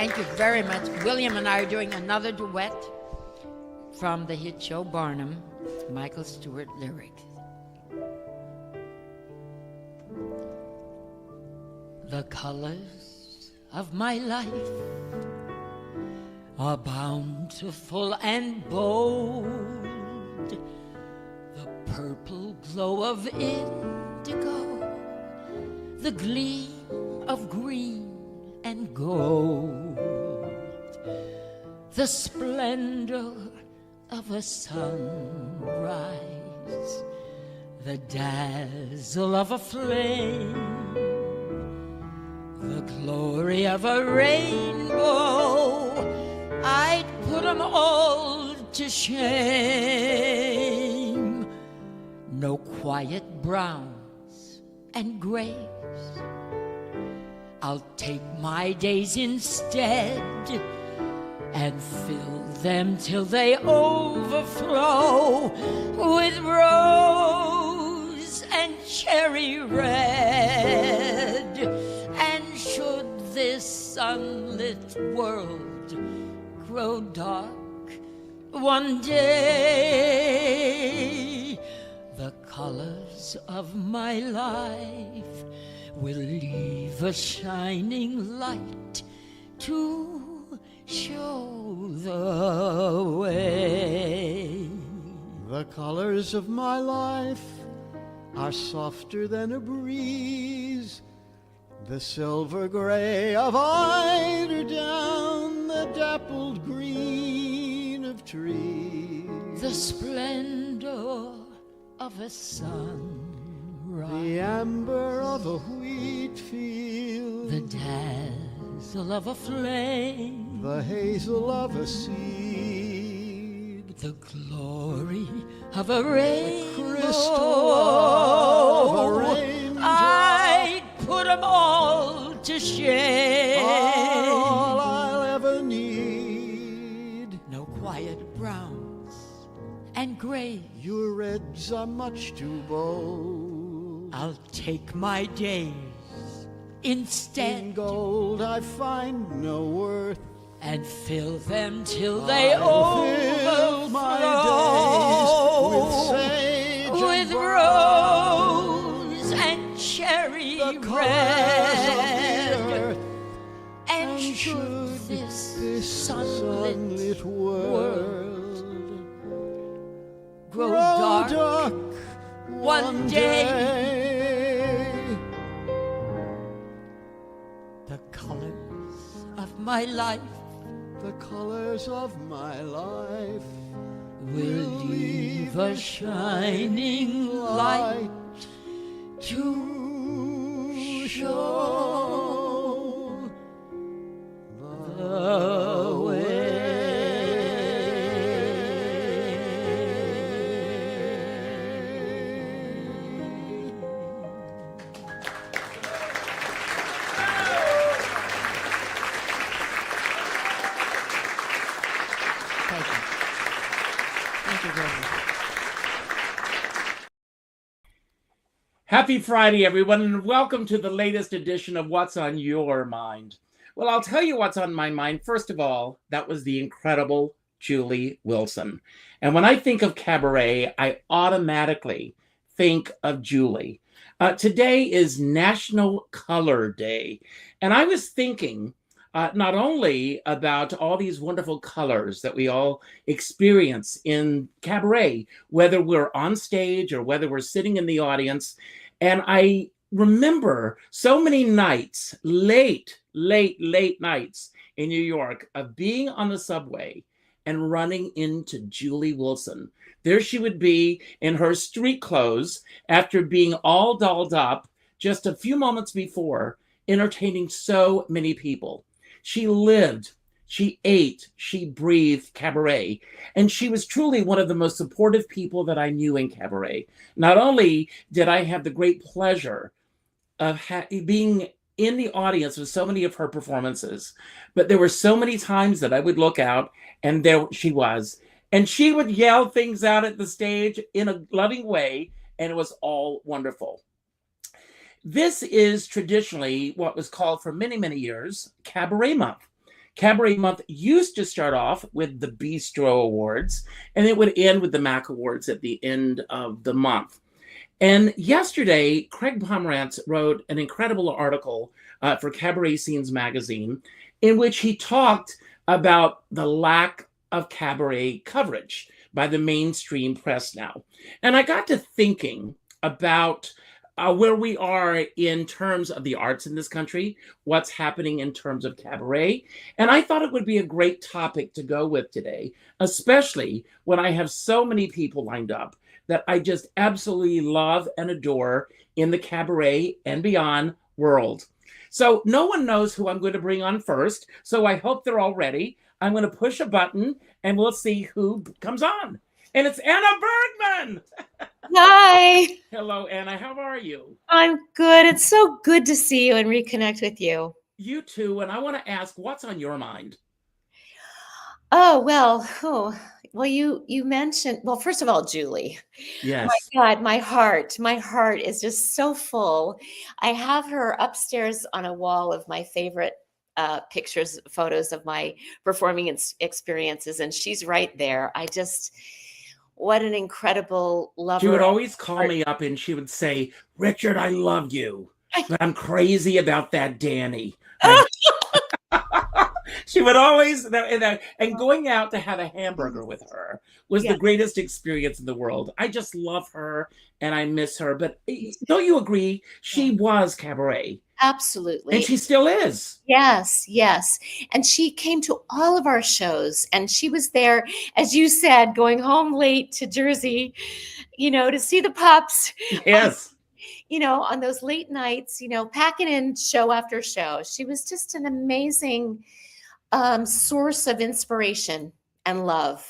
Thank you very much. William and I are doing another duet from the hit show Barnum, Michael Stewart lyrics. The colors of my life are bountiful and bold. The purple glow of indigo, the gleam of green and gold, the splendor of a sunrise, the dazzle of a flame, the glory of a rainbow. I'd put 'em all to shame. No quiet browns and grays, I'll take my days instead and fill them till they overflow with rose and cherry red. And should this sunlit world grow dark one day, the colors of my life will leave a shining light to show the way. The colors of my life are softer than a breeze, the silver gray of eiderdown, the dappled green of trees, the splendor of a sunrise, the amber of a wheat field, the dazzle of a flame, the hazel of a seed, the glory of a rainbow, the crystal of a raindrop. I'd put 'em all to shame. All I'll ever need. No quiet browns and grays, Your reds are much too bold. I'll take my days instead In gold I find no worth, and fill them till they I'll fill my days with overflow sage with and rose and cherry the colors of the red. earth. And should this sunlit world grow dark one day, the colors of my life the colors of my life will leave a shining light to show the way. Thank you. Thank you very much. Happy Friday, everyone, and welcome to the latest edition of What's on Your Mind. Well, I'll tell you what's on my mind. First of all, that was the incredible Julie Wilson. And when I think of cabaret, I automatically think of Julie. Today is National Color Day. And I was thinking not only about all these wonderful colors that we all experience in cabaret, whether we're on stage or whether we're sitting in the audience. And I remember so many nights, late nights in New York, of being on the subway and running into Julie Wilson. There she would be in her street clothes after being all dolled up just a few moments before, entertaining so many people. She lived, she ate, she breathed cabaret. And she was truly one of the most supportive people that I knew in cabaret. Not only did I have the great pleasure of being in the audience with so many of her performances, but there were so many times that I would look out and there she was. And she would yell things out at the stage in a loving way, and it was all wonderful. This is traditionally what was called for many, many years Cabaret Month. Cabaret Month used to start off with the Bistro Awards, and it would end with the Mac Awards at the end of the month. And yesterday, Craig Pomranz wrote an incredible article for Cabaret Scenes magazine, in which he talked about the lack of cabaret coverage by the mainstream press now. And I got to thinking about where we are in terms of the arts in this country, what's happening in terms of cabaret. And I thought it would be a great topic to go with today, especially when I have so many people lined up that I just absolutely love and adore in the cabaret and beyond world. So no one knows who I'm going to bring on first, so I hope they're all ready. I'm going to push a button and we'll see who comes on. And it's Anna Bergman. Hi. Hello, Anna. How are you? I'm good. It's so good to see you and reconnect with you. You too. And I want to ask, what's on your mind? Well, you mentioned, well, first of all, Julie. Yes. My God, my heart is just so full. I have her upstairs on a wall of my favorite pictures, photos of my performing experiences, and she's right there. What an incredible lover. She would always call me up and she would say, Richard, I love you, but I'm crazy about that Danny. She would always, and going out to have a hamburger with her was the greatest experience in the world. I just love her and I miss her. But don't you agree? She was cabaret. Absolutely. And she still is. Yes, yes. And she came to all of our shows, and she was there, as you said, going home late to Jersey, to see the pups. Yes. On those late nights, packing in show after show. She was just an amazing source of inspiration and love.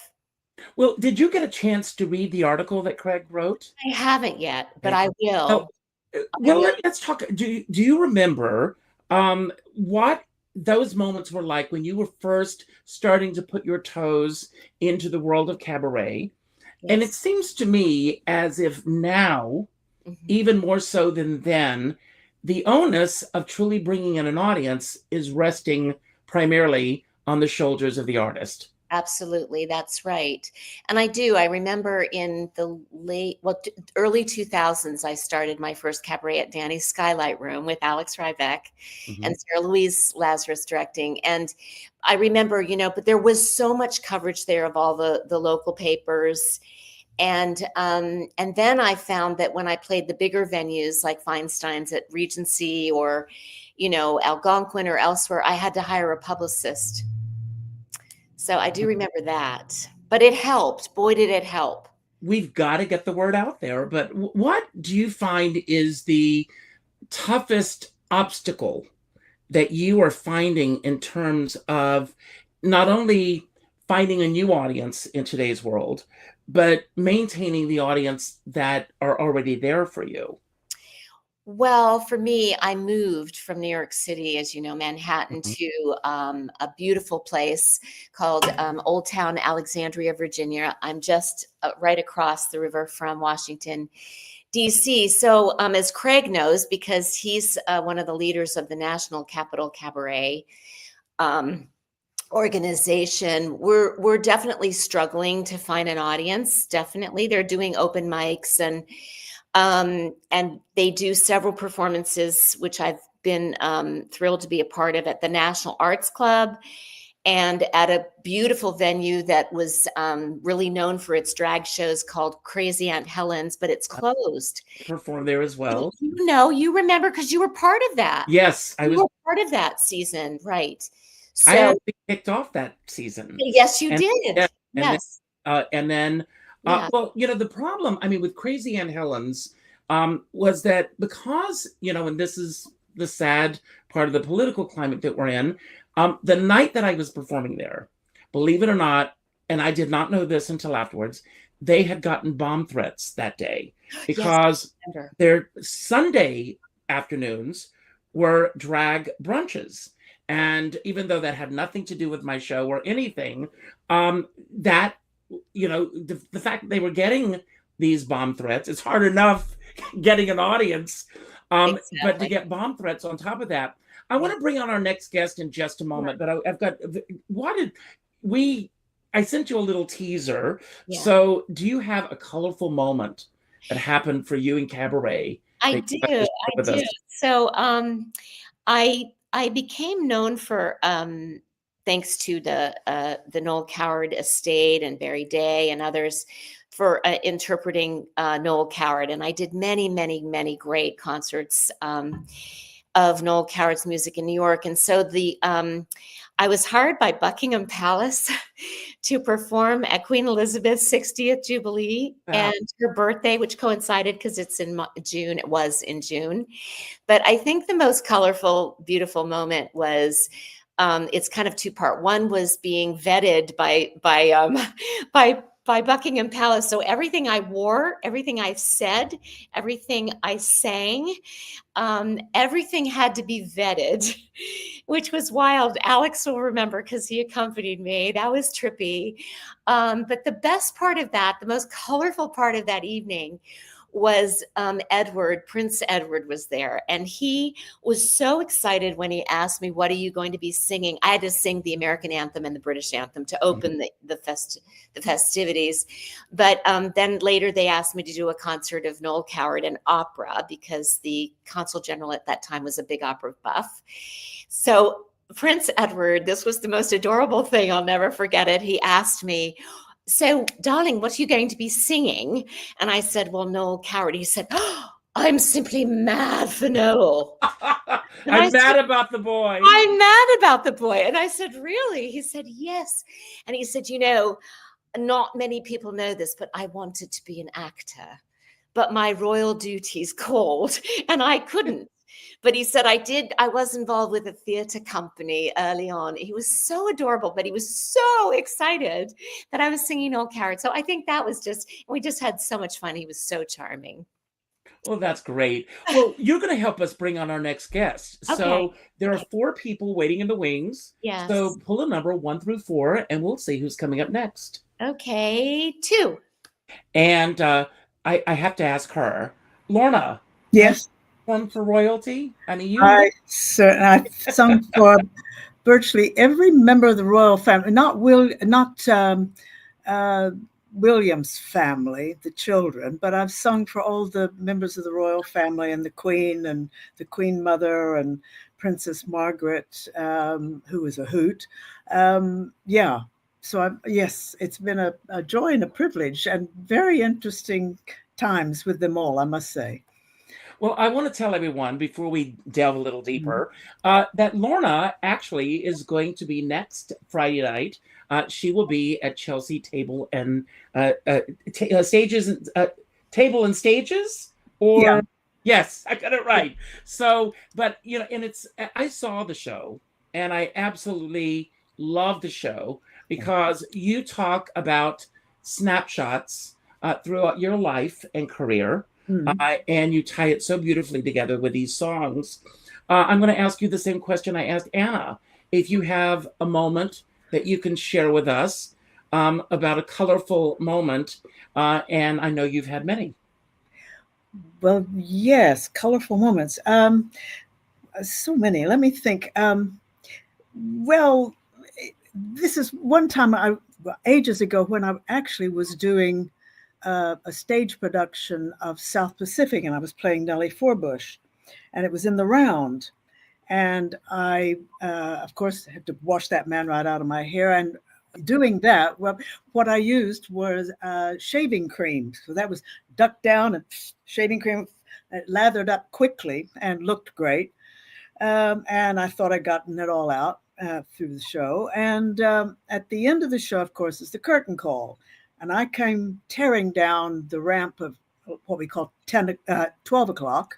Well, did you get a chance to read the article that Craig wrote? I haven't yet, but I will. Well, let's talk. Do you remember what those moments were like when you were first starting to put your toes into the world of cabaret? Yes. And it seems to me as if now, even more so than then, the onus of truly bringing in an audience is resting primarily on the shoulders of the artist. Absolutely. That's right. And I remember in the early 2000s, I started my first cabaret at Danny's Skylight Room with Alex Rybeck and Sarah Louise Lazarus directing. And I remember, but there was so much coverage there of all the local papers. And then I found that when I played the bigger venues like Feinstein's at Regency or, Algonquin or elsewhere, I had to hire a publicist. So I do remember that, but it helped. Boy, did it help. We've got to get the word out there. But what do you find is the toughest obstacle that you are finding in terms of not only finding a new audience in today's world, but maintaining the audience that are already there for you? Well, for me, I moved from New York City, as you know, Manhattan, to a beautiful place called Old Town Alexandria, Virginia. I'm just right across the river from Washington, D.C. So as Craig knows, because he's one of the leaders of the National Capital Cabaret organization, we're definitely struggling to find an audience. Definitely. They're doing open mics and they do several performances, which I've been thrilled to be a part of at the National Arts Club and at a beautiful venue that was really known for its drag shows called Crazy Aunt Helen's, but it's closed. Performed there as well. You remember because you were part of that. Yes, I was part of that season, right? So, I actually kicked off that season. Yes, you did. Yes. And then well, the problem, with Crazy Aunt Helen's was that because, and this is the sad part of the political climate that we're in, the night that I was performing there, believe it or not, and I did not know this until afterwards, they had gotten bomb threats that day because their Sunday afternoons were drag brunches. And even though that had nothing to do with my show or anything, that, the fact that they were getting these bomb threats, it's hard enough getting an audience, but to get bomb threats on top of that, I want to bring on our next guest in just a moment, but I've got, I sent you a little teaser. Yeah. So do you have a colorful moment that happened for you in Cabaret? I do. So I became known for thanks to the Noel Coward estate and Barry Day and others for interpreting Noel Coward, and I did many great concerts of Noel Coward's music in New York. And so I was hired by Buckingham Palace to perform at Queen Elizabeth's 60th Jubilee and her birthday, which coincided because it's in June. It was in June. But I think the most colorful, beautiful moment was it's kind of two-part. One was being vetted by Buckingham Palace. So everything I wore, everything I said, everything I sang, everything had to be vetted, which was wild. Alex will remember because he accompanied me. That was trippy. But the best part of that, the most colorful part of that evening was Prince Edward was there. And he was so excited when he asked me, what are you going to be singing? I had to sing the American anthem and the British anthem to open the festivities. But then later they asked me to do a concert of Noel Coward and opera because the consul general at that time was a big opera buff. So Prince Edward, this was the most adorable thing. I'll never forget it. He asked me, so, darling, what are you going to be singing? And I said, well, Noel Coward. He said, oh, I'm simply mad for Noel. I'm mad about the boy. I'm mad about the boy. And I said, really? He said, yes. And he said, not many people know this, but I wanted to be an actor. But my royal duties called and I couldn't. But he said, I was involved with a theater company early on. He was so adorable, but he was so excited that I was singing Noel Coward. So I think that was we just had so much fun. He was so charming. Well, that's great. Well, you're going to help us bring on our next guest. Okay. So there are 4 people waiting in the wings. Yes. So pull a number 1 through 4, and we'll see who's coming up next. Okay, 2. And I have to ask her, Lorna. Yes. Sung for royalty? I've sung for virtually every member of the royal family, not William's family, the children, but I've sung for all the members of the royal family and the Queen Mother and Princess Margaret, who was a hoot. So yes, it's been a joy and a privilege and very interesting times with them all, I must say. Well, I want to tell everyone before we delve a little deeper that Lorna actually is going to be next Friday night. She will be at Chelsea Table and Stages, Table and Stages, or yeah. Yes, I got it right. So, but and I saw the show and I absolutely love the show because you talk about snapshots throughout your life and career. And you tie it so beautifully together with these songs. I'm going to ask you the same question I asked Anna. If you have a moment that you can share with us about a colorful moment, and I know you've had many. Well, yes, colorful moments. So many. Let me think. Well, this is one time ages ago when I actually was doing a stage production of South Pacific, and I was playing Nellie Forbush, and it was in the Round. And I, of course, had to wash that man right out of my hair. And doing that, well, what I used was shaving cream. So that was ducked down and shaving cream, lathered up quickly and looked great. And I thought I'd gotten it all out through the show. And at the end of the show, of course, is the curtain call. And I came tearing down the ramp of what we call 12 o'clock.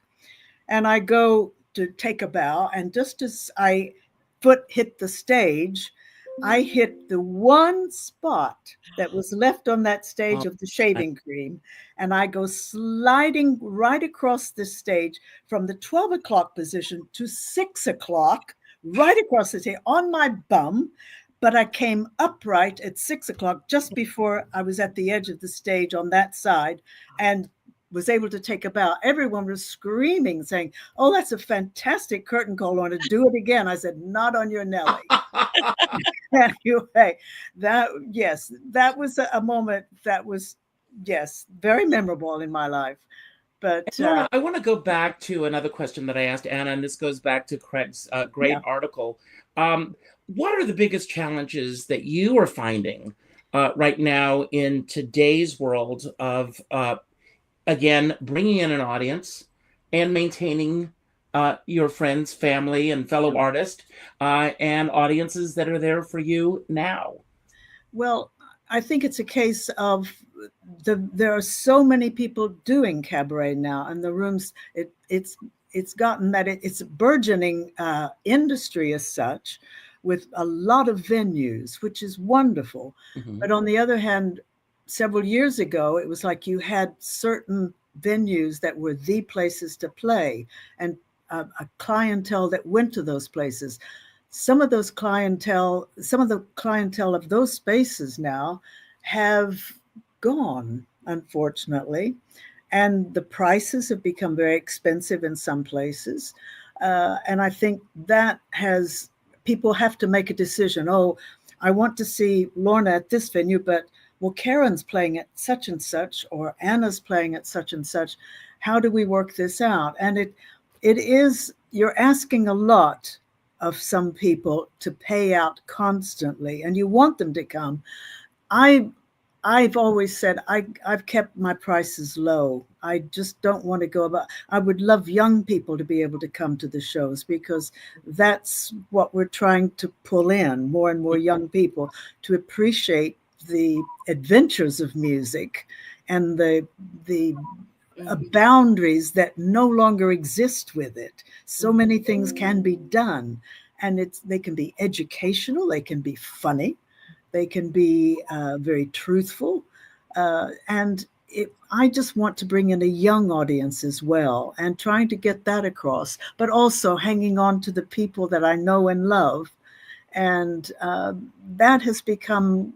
And I go to take a bow. And just as I foot hit the stage, I hit the one spot that was left on that stage of the shaving cream. And I go sliding right across the stage from the 12 o'clock position to 6 o'clock, right across the stage on my bum. But I came upright at 6 o'clock just before I was at the edge of the stage on that side and was able to take a bow, everyone was screaming, saying, "Oh, that's a fantastic curtain call, Lorna. Do it again." I said, "Not on your Nelly." Anyway, that was a moment that was, yes, very memorable in my life. But Laura, I want to go back to another question that I asked Anna, and this goes back to Craig's great article. What are the biggest challenges that you are finding right now in today's world of, again, bringing in an audience and maintaining your friends, family, and fellow artists and audiences that are there for you now? Well, I think it's a case of there are so many people doing cabaret now, and the rooms, it's gotten that it's a burgeoning industry as such, with a lot of venues, which is wonderful. Mm-hmm. But on the other hand, several years ago, it was like you had certain venues that were the places to play, and a clientele that went to those places. Some of the clientele of those spaces now have gone, unfortunately, and the prices have become very expensive in some places. And I think that people have to make a decision. Oh, I want to see Lorna at this venue, but well, Karen's playing at such and such, or Anna's playing at such and such. How do we work this out? And it is, you're asking a lot of some people to pay out constantly, and you want them to come. I've always said I've kept my prices low. I just don't want to go about. I would love young people to be able to come to the shows, because that's what we're trying to pull in, more and more young people to appreciate the adventures of music and the boundaries that no longer exist with it. So many things can be done, and they can be educational, they can be funny, they can be very truthful, and I just want to bring in a young audience as well, and trying to get that across, but also hanging on to the people that I know and love. And that has become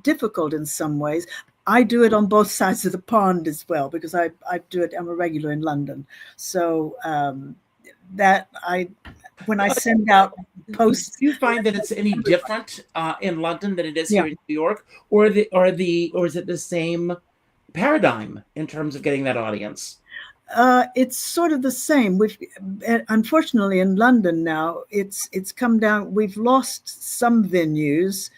difficult in some ways. I do it on both sides of the pond as well, because I do it. I'm a regular in London, so when I send out posts. Do you find that it's any different in London than it is here in New York, or is it the same paradigm in terms of getting that audience? It's sort of the same. Unfortunately, in London now, it's come down. We've lost some venues,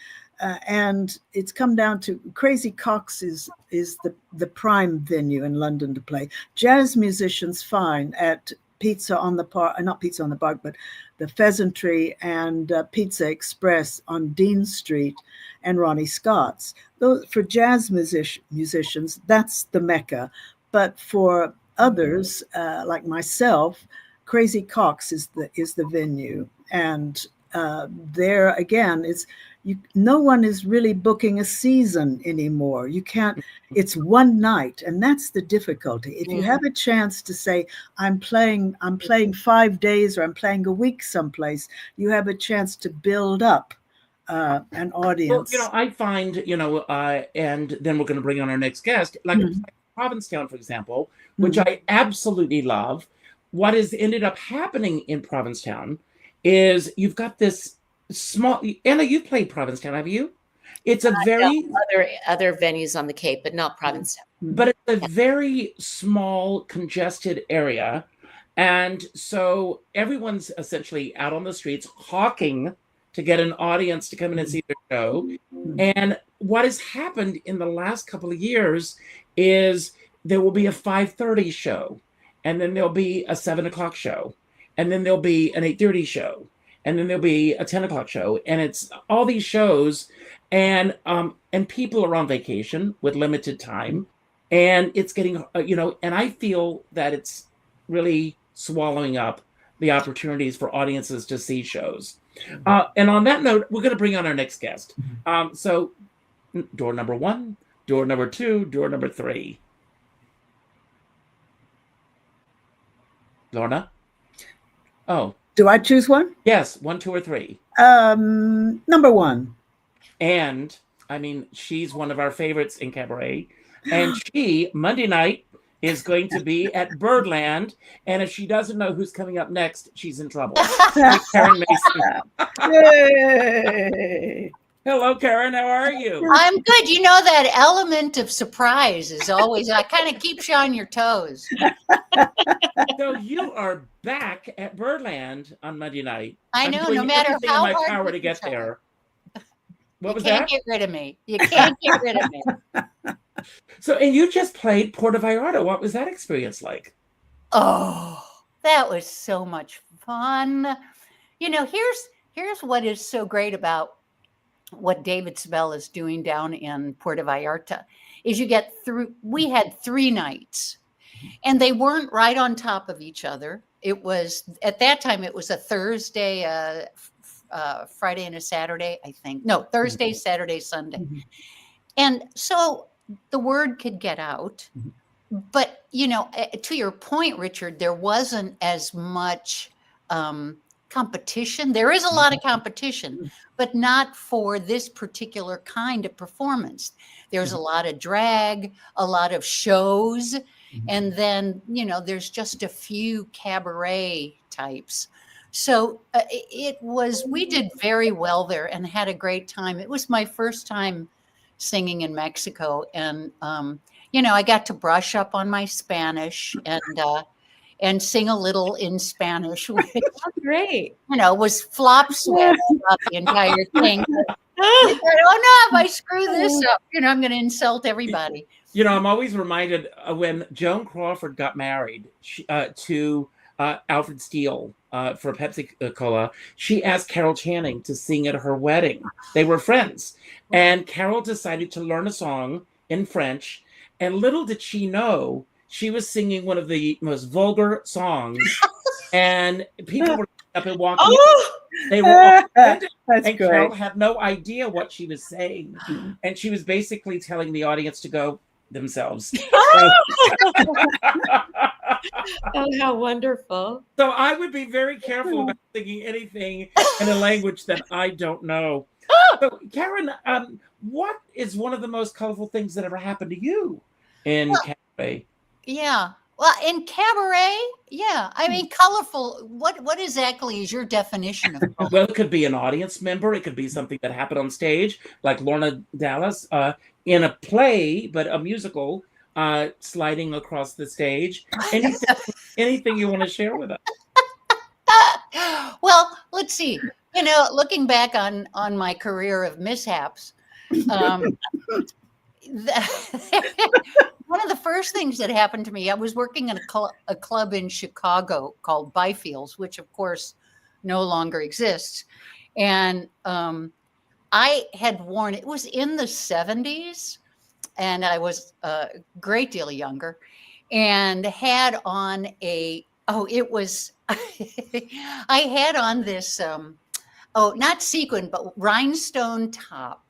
and it's come down to Crazy Cox is the prime venue in London to play. Jazz musicians fine at Pizza on the Park, not Pizza on the Park, but the Pheasantry and Pizza Express on Dean Street, and Ronnie Scott's. Those, for jazz musicians, that's the mecca. But for others, like myself, Crazy Cox is the venue, and there again, no one is really booking a season anymore. You can't. It's one night, and that's the difficulty. If you have a chance to say, I'm playing 5 days, or I'm playing a week someplace, you have a chance to build up an audience. Well, I find, and then we're going to bring on our next guest, like Provincetown, for example, which I absolutely love. What has ended up happening in Provincetown is you've got this small. Anna, you've played Provincetown, have you? It's a very other venues on the Cape, but not Provincetown. But it's a very small, congested area, and so everyone's essentially out on the streets hawking to get an audience to come in and see their show. And what has happened in the last couple of years is there will be a 5:30 show, and then there'll be a 7 o'clock show, and then there'll be an 8:30 show, and then there'll be a 10 o'clock show, and it's all these shows, and people are on vacation with limited time, and it's getting, and I feel that it's really swallowing up the opportunities for audiences to see shows. And on that note, we're going to bring on our next guest. So door number 1, door number 2, door number 3. Lorna? Oh. Do I choose one? Yes, 1, 2, or 3. Number 1. And, I mean, she's one of our favorites in cabaret. And she, Monday night, is going to be at Birdland. And if she doesn't know who's coming up next, she's in trouble. Karen Mason. Yay! Hello, Karen. How are you? I'm good. You know, that element of surprise is always, I kind of keeps you on your toes. So you are back at Birdland on Monday night. I I'm know, doing no matter everything how in my hard power you to get try. there. What You was can't that? get rid of me. You can't get rid of me. So, and you just played Puerto Vallarta. What was that experience like? Oh, that was so much fun. You know, here's what is so great about what David Sibel is doing down in Puerto Vallarta is you get through. We had 3 nights, and they weren't right on top of each other. It was at that time. It was a Thursday, Friday, and a Saturday. I think no Thursday, Saturday, Sunday, and so the word could get out. But you know, to your point, Richard, there wasn't as much competition. There is a lot of competition, but not for this particular kind of performance. There's a lot of drag, a lot of shows, and then, you know, there's just a few cabaret types. So we did very well there and had a great time. It was my first time singing in Mexico. And, you know, I got to brush up on my Spanish and sing a little in Spanish, which, Great. you know, was flop sweat about the entire thing. I thought, oh no, if I screw this up, you know, I'm going to insult everybody. You know, I'm always reminded when Joan Crawford got married to Alfred Steele for Pepsi Cola, she asked Carol Channing to sing at her wedding. They were friends. And Carol decided to learn a song in French. And little did she know, she was singing one of the most vulgar songs. And people were up and walking. Oh, They were all offended. That's And great. Carol had no idea what she was saying. And she was basically telling the audience to go themselves. oh, how wonderful. So I would be very careful about singing anything in a language that I don't know. So Karen, what is one of the most colorful things that ever happened to you in cabaret? Yeah. Well, in cabaret, yeah. I mean, colorful. What exactly is your definition of colorful? Well, it could be an audience member. It could be something that happened on stage, like Lorna Dallas in a play, but a musical, sliding across the stage. Anything you want to share with us? Well, let's see. You know, looking back on my career of mishaps, one of the first things that happened to me, I was working in a club in Chicago called Byfields, which of course no longer exists. And I had worn, it was in the 70s, and I was a great deal younger, and had on I had on this, not sequin, but rhinestone top.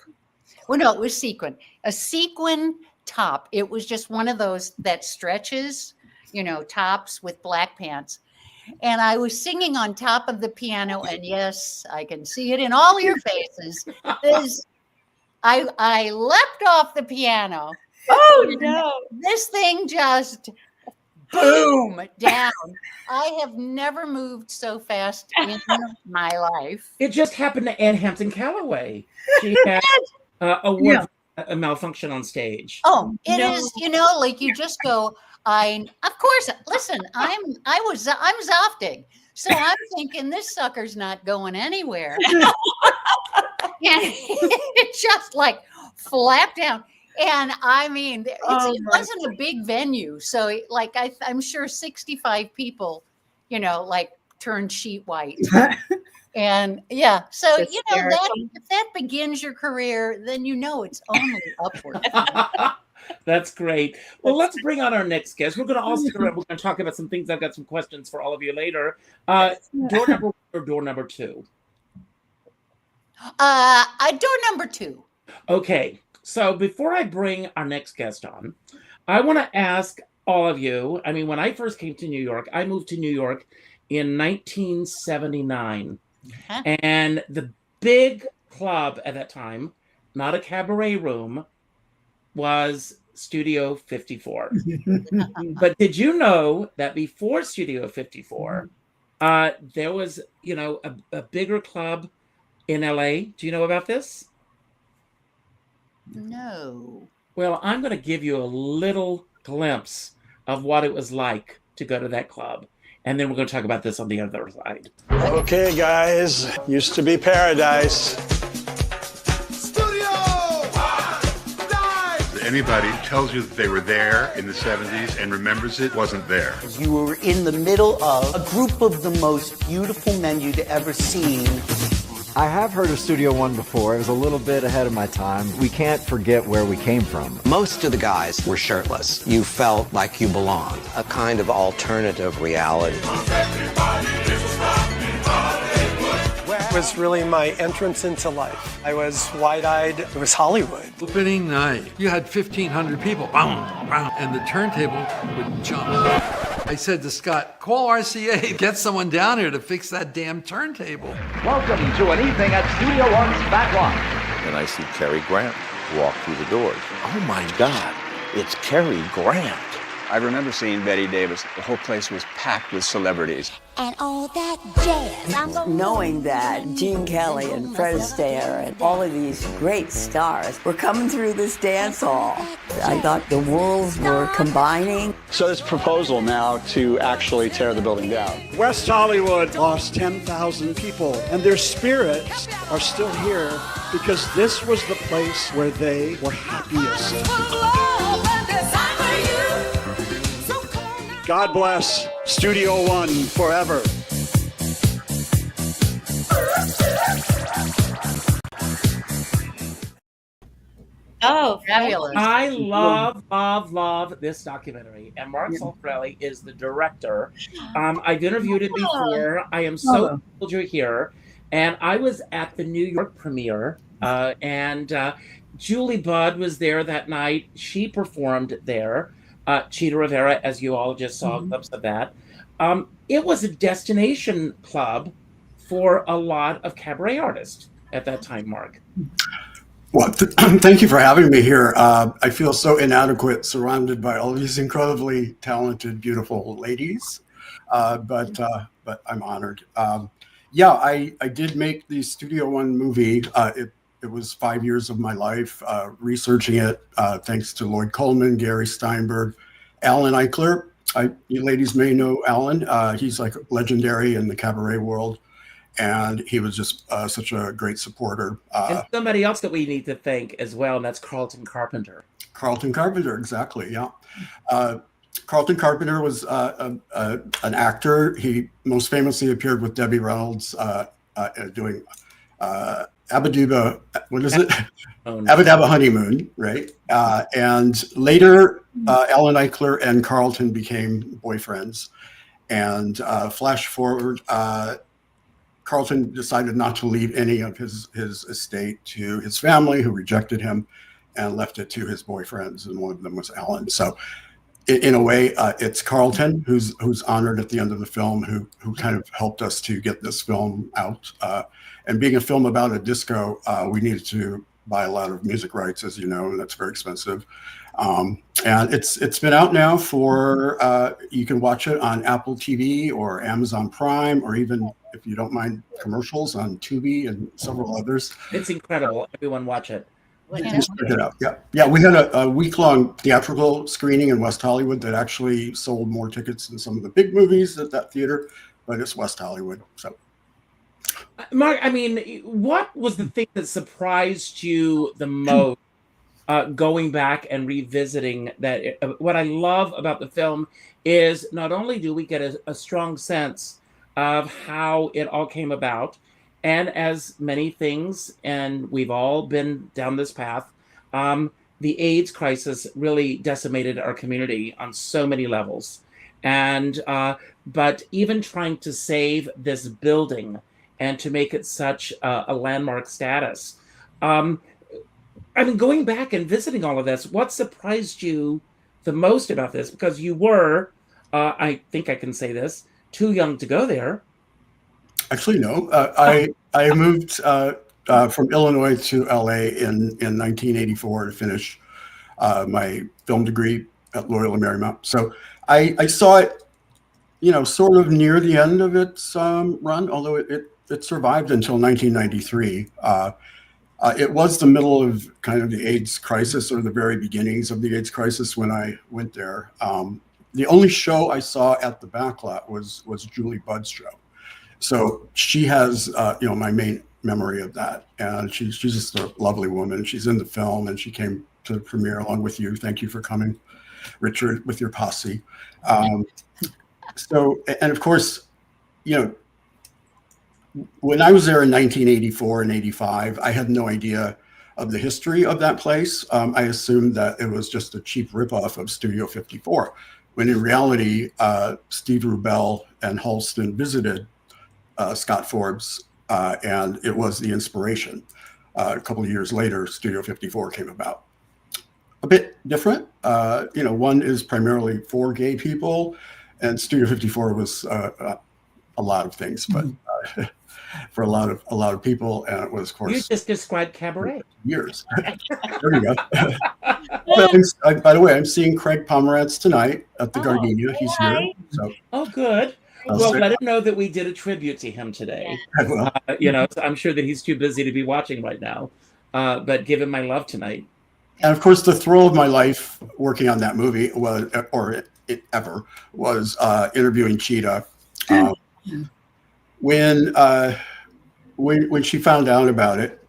Well, no, it was sequin. A sequin top. It was just one of those that stretches, you know, tops with black pants. And I was singing on top of the piano, and yes, I can see it in all your faces. I leapt off the piano. Oh, no. This thing just boom down. I have never moved so fast in my life. It just happened to Ann Hampton Callaway. She had a malfunction on stage. Oh, it is, you know, like you just go, of course, listen, I'm Zoftig. So I'm thinking this sucker's not going anywhere. And it just like flapped down. And I mean, it wasn't a big venue. So like, I'm sure 65 people, you know, like turned sheet white. And yeah, so, you know, if that begins your career, then you know it's only upward. That's great. Well, let's bring on our next guest. We're going to all stick around. We're going to talk about some things. I've got some questions for all of you later. Door number 1 or door number 2? Door number 2. Okay. So before I bring our next guest on, I want to ask all of you. I mean, when I first came to New York, I moved to New York in 1979. And the big club at that time, not a cabaret room, was Studio 54. But did you know that before Studio 54, there was, a bigger club in LA? Do you know about this? No. Well, I'm going to give you a little glimpse of what it was like to go to that club. And then we're going to talk about this on the other side. Okay, guys, used to be paradise. Anybody who tells you that they were there in the 70s and remembers it wasn't there. You were in the middle of a group of the most beautiful men you'd ever seen. I have heard of Studio One before. It was a little bit ahead of my time. We can't forget where we came from. Most of the guys were shirtless. You felt like you belonged. A kind of alternative reality. It was really my entrance into life. I was wide-eyed. It was Hollywood. Opening night, you had 1,500 people, boom, boom, and the turntable would jump. I said to Scott, call RCA, get someone down here to fix that damn turntable. Welcome to an evening at Studio One's Back Lot. And I see Cary Grant walk through the doors. Oh my God, it's Cary Grant. I remember seeing Betty Davis. The whole place was packed with celebrities. And all that jazz. Knowing that Gene Kelly and Fred Astaire and all of these great stars were coming through this dance hall, I thought the worlds were combining. So this proposal now to actually tear the building down. West Hollywood lost 10,000 people, and their spirits are still here because this was the place where they were happiest. God bless Studio One forever. Oh, fabulous. I love this documentary. And Mark Solfarelli is the director. I've interviewed it before. I am so thrilled you're here. And I was at the New York premiere. And Julie Budd was there that night. She performed there. Cheetah Rivera, as you all just saw clips of that. It was a destination club for a lot of cabaret artists at that time, Mark. Well, thank you for having me here. I feel so inadequate surrounded by all these incredibly talented, beautiful ladies, but I'm honored. I did make the Studio One movie. It was 5 years of my life researching it, thanks to Lloyd Coleman, Gary Steinberg, Alan Eichler. You ladies may know Alan. He's like legendary in the cabaret world. And he was just such a great supporter. And somebody else that we need to thank as well, and that's Carlton Carpenter. Carlton Carpenter, exactly, yeah. Carlton Carpenter was an actor. He most famously appeared with Debbie Reynolds doing Abaduba, what is it? Abadabba Honeymoon, right? And later, Alan Eichler and Carlton became boyfriends. And flash forward, Carlton decided not to leave any of his estate to his family, who rejected him, and left it to his boyfriends, and one of them was Alan. So, in a way, it's Carlton who's honored at the end of the film, who kind of helped us to get this film out. And being a film about a disco, we needed to buy a lot of music rights, as you know, and that's very expensive. And it's been out now for you can watch it on Apple TV or Amazon Prime, or even, if you don't mind, commercials on Tubi and several others. It's incredible. Everyone watch it. Just check it out. Yeah. We had a week-long theatrical screening in West Hollywood that actually sold more tickets than some of the big movies at that theater, but it's West Hollywood. So, Mark, I mean, what was the thing that surprised you the most going back and revisiting that? What I love about the film is not only do we get a strong sense of how it all came about, and as many things, and we've all been down this path, the AIDS crisis really decimated our community on so many levels. And but even trying to save this building and to make it such a landmark status. I mean, going back and visiting all of this, what surprised you the most about this? Because you were, I think I can say this, too young to go there. Actually, no. I moved from Illinois to LA in 1984 to finish my film degree at Loyola Marymount. So I saw it, sort of near the end of its run, although it survived until 1993. It was the middle of kind of the AIDS crisis, or the very beginnings of the AIDS crisis when I went there. The only show I saw at the backlot was Julie Budd's show. So she has, my main memory of that. And she's just a lovely woman. She's in the film, and she came to the premiere along with you. Thank you for coming, Richard, with your posse. And of course, when I was there in 1984 and 85, I had no idea of the history of that place. I assumed that it was just a cheap ripoff of Studio 54, when in reality, Steve Rubell and Halston visited Scott Forbes, and it was the inspiration. A couple of years later, Studio 54 came about. A bit different. One is primarily for gay people, and Studio 54 was a lot of things, but for a lot of people, and it was, of course, you just described Cabaret. Years. There you go. By the way, I'm seeing Craig Pomranz tonight at the Gardenia. He's here. So. Oh, good. Well, let him know that we did a tribute to him today. I'm sure that he's too busy to be watching right now, but give him my love tonight. And of course, the thrill of my life working on that movie was interviewing Cheetah. When she found out about it,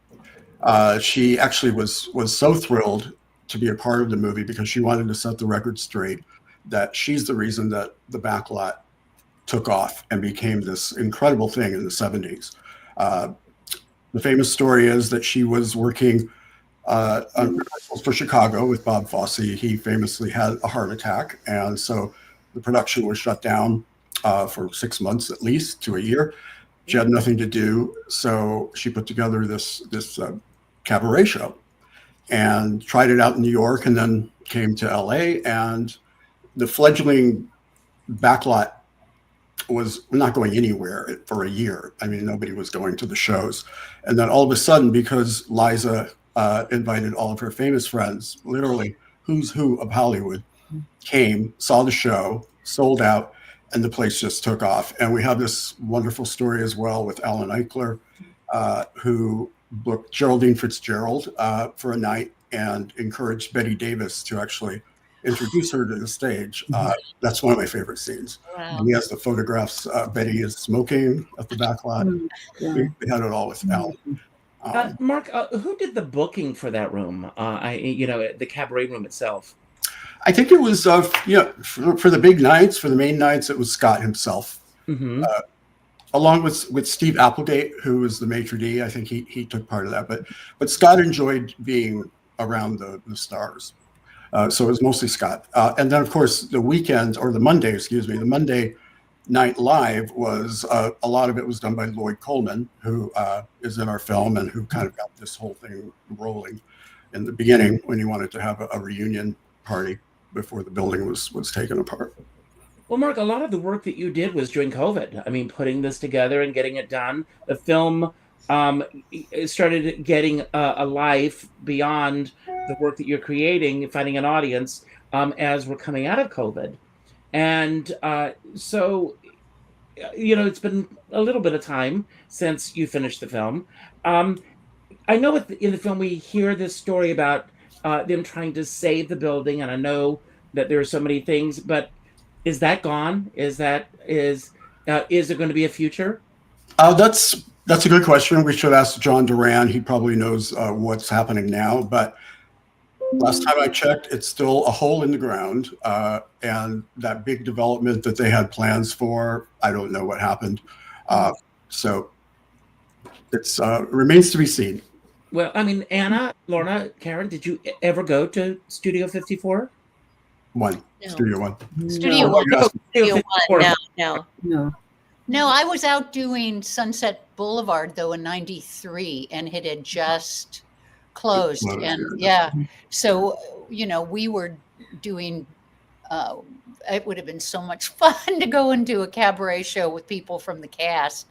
she actually was so thrilled to be a part of the movie, because she wanted to set the record straight that she's the reason that the backlot took off and became this incredible thing in the 70s. The famous story is that she was working on rehearsals for Chicago with Bob Fosse. He famously had a heart attack, and so the production was shut down for 6 months at least to a year. She had nothing to do, so she put together this cabaret show and tried it out in New York, and then came to LA. And the fledgling backlot was not going anywhere for a year. I mean, nobody was going to the shows. And then all of a sudden, because Liza invited all of her famous friends, literally who's who of Hollywood, came, saw the show, sold out, and the place just took off. And we have this wonderful story as well with Alan Eichler, who booked Geraldine Fitzgerald for a night and encouraged Betty Davis to actually introduce her to the stage. That's one of my favorite scenes. Wow. And he has the photographs. Betty is smoking at the backlot. We had it all with Alan. Mark, who did the booking for that room? The cabaret room itself. I think it was, for the big nights, for the main nights, it was Scott himself, along with Steve Applegate, who was the maitre d'. I think he took part of that, but Scott enjoyed being around the stars, so it was mostly Scott. And then, of course, the Monday Night Live was a lot of it was done by Lloyd Coleman, who is in our film and who kind of got this whole thing rolling in the beginning when he wanted to have a reunion party before the building was taken apart. Well, Mark, a lot of the work that you did was during COVID. I mean, putting this together and getting it done. The film started getting a life beyond the work that you're creating, finding an audience as we're coming out of COVID. And so, it's been a little bit of time since you finished the film. I know in the film we hear this story about them trying to save the building, and I know that there are so many things, but is that gone? Is there going to be a future? That's a good question. We should ask John Duran. He probably knows what's happening now, but last time I checked, it's still a hole in the ground, and that big development that they had plans for, I don't know what happened. So it remains to be seen. Well, I mean, Anna, Lorna, Karen, did you ever go to Studio 54? Studio One. Studio One. Studio One. No. No, I was out doing Sunset Boulevard though in '93, and it had just closed. So we were doing. It would have been so much fun to go and do a cabaret show with people from the cast,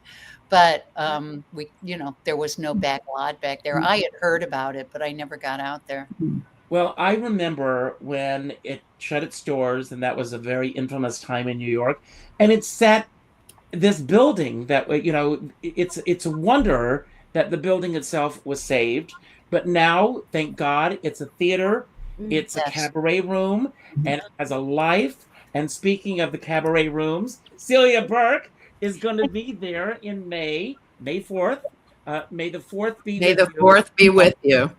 but there was no backlot back there. I had heard about it, but I never got out there. Well, I remember when it shut its doors, and that was a very infamous time in New York. And it set this building that, it's a wonder that the building itself was saved. But now, thank God, it's a theater, it's a Yes. cabaret room, and it has a life. And speaking of the cabaret rooms, Celia Burke is going to be there in May 4th. May the 4th be May with the you. 4th be with you.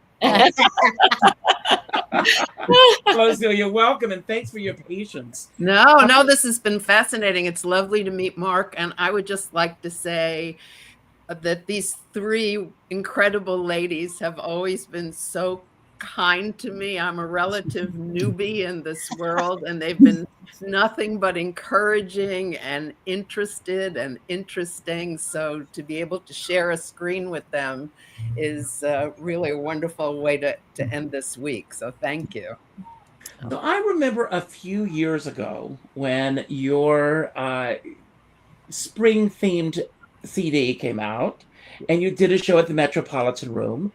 Hello, Celia. Welcome, and thanks for your patience. No, this has been fascinating. It's lovely to meet Mark, and I would just like to say that these three incredible ladies have always been so kind to me. I'm a relative newbie in this world, and they've been nothing but encouraging and interested and interesting. So to be able to share a screen with them is really a wonderful way to end this week. So thank you. So I remember a few years ago when your spring-themed CD came out, and you did a show at the Metropolitan Room.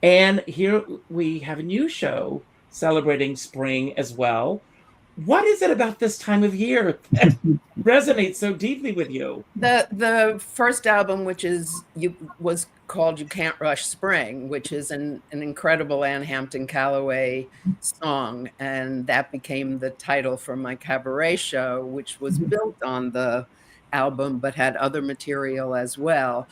And here we have a new show celebrating spring as well. What is it about this time of year that resonates so deeply with you? The first album, which was called "You Can't Rush Spring," which is an incredible Ann Hampton Callaway song, and that became the title for my cabaret show, which was built on the album but had other material as well.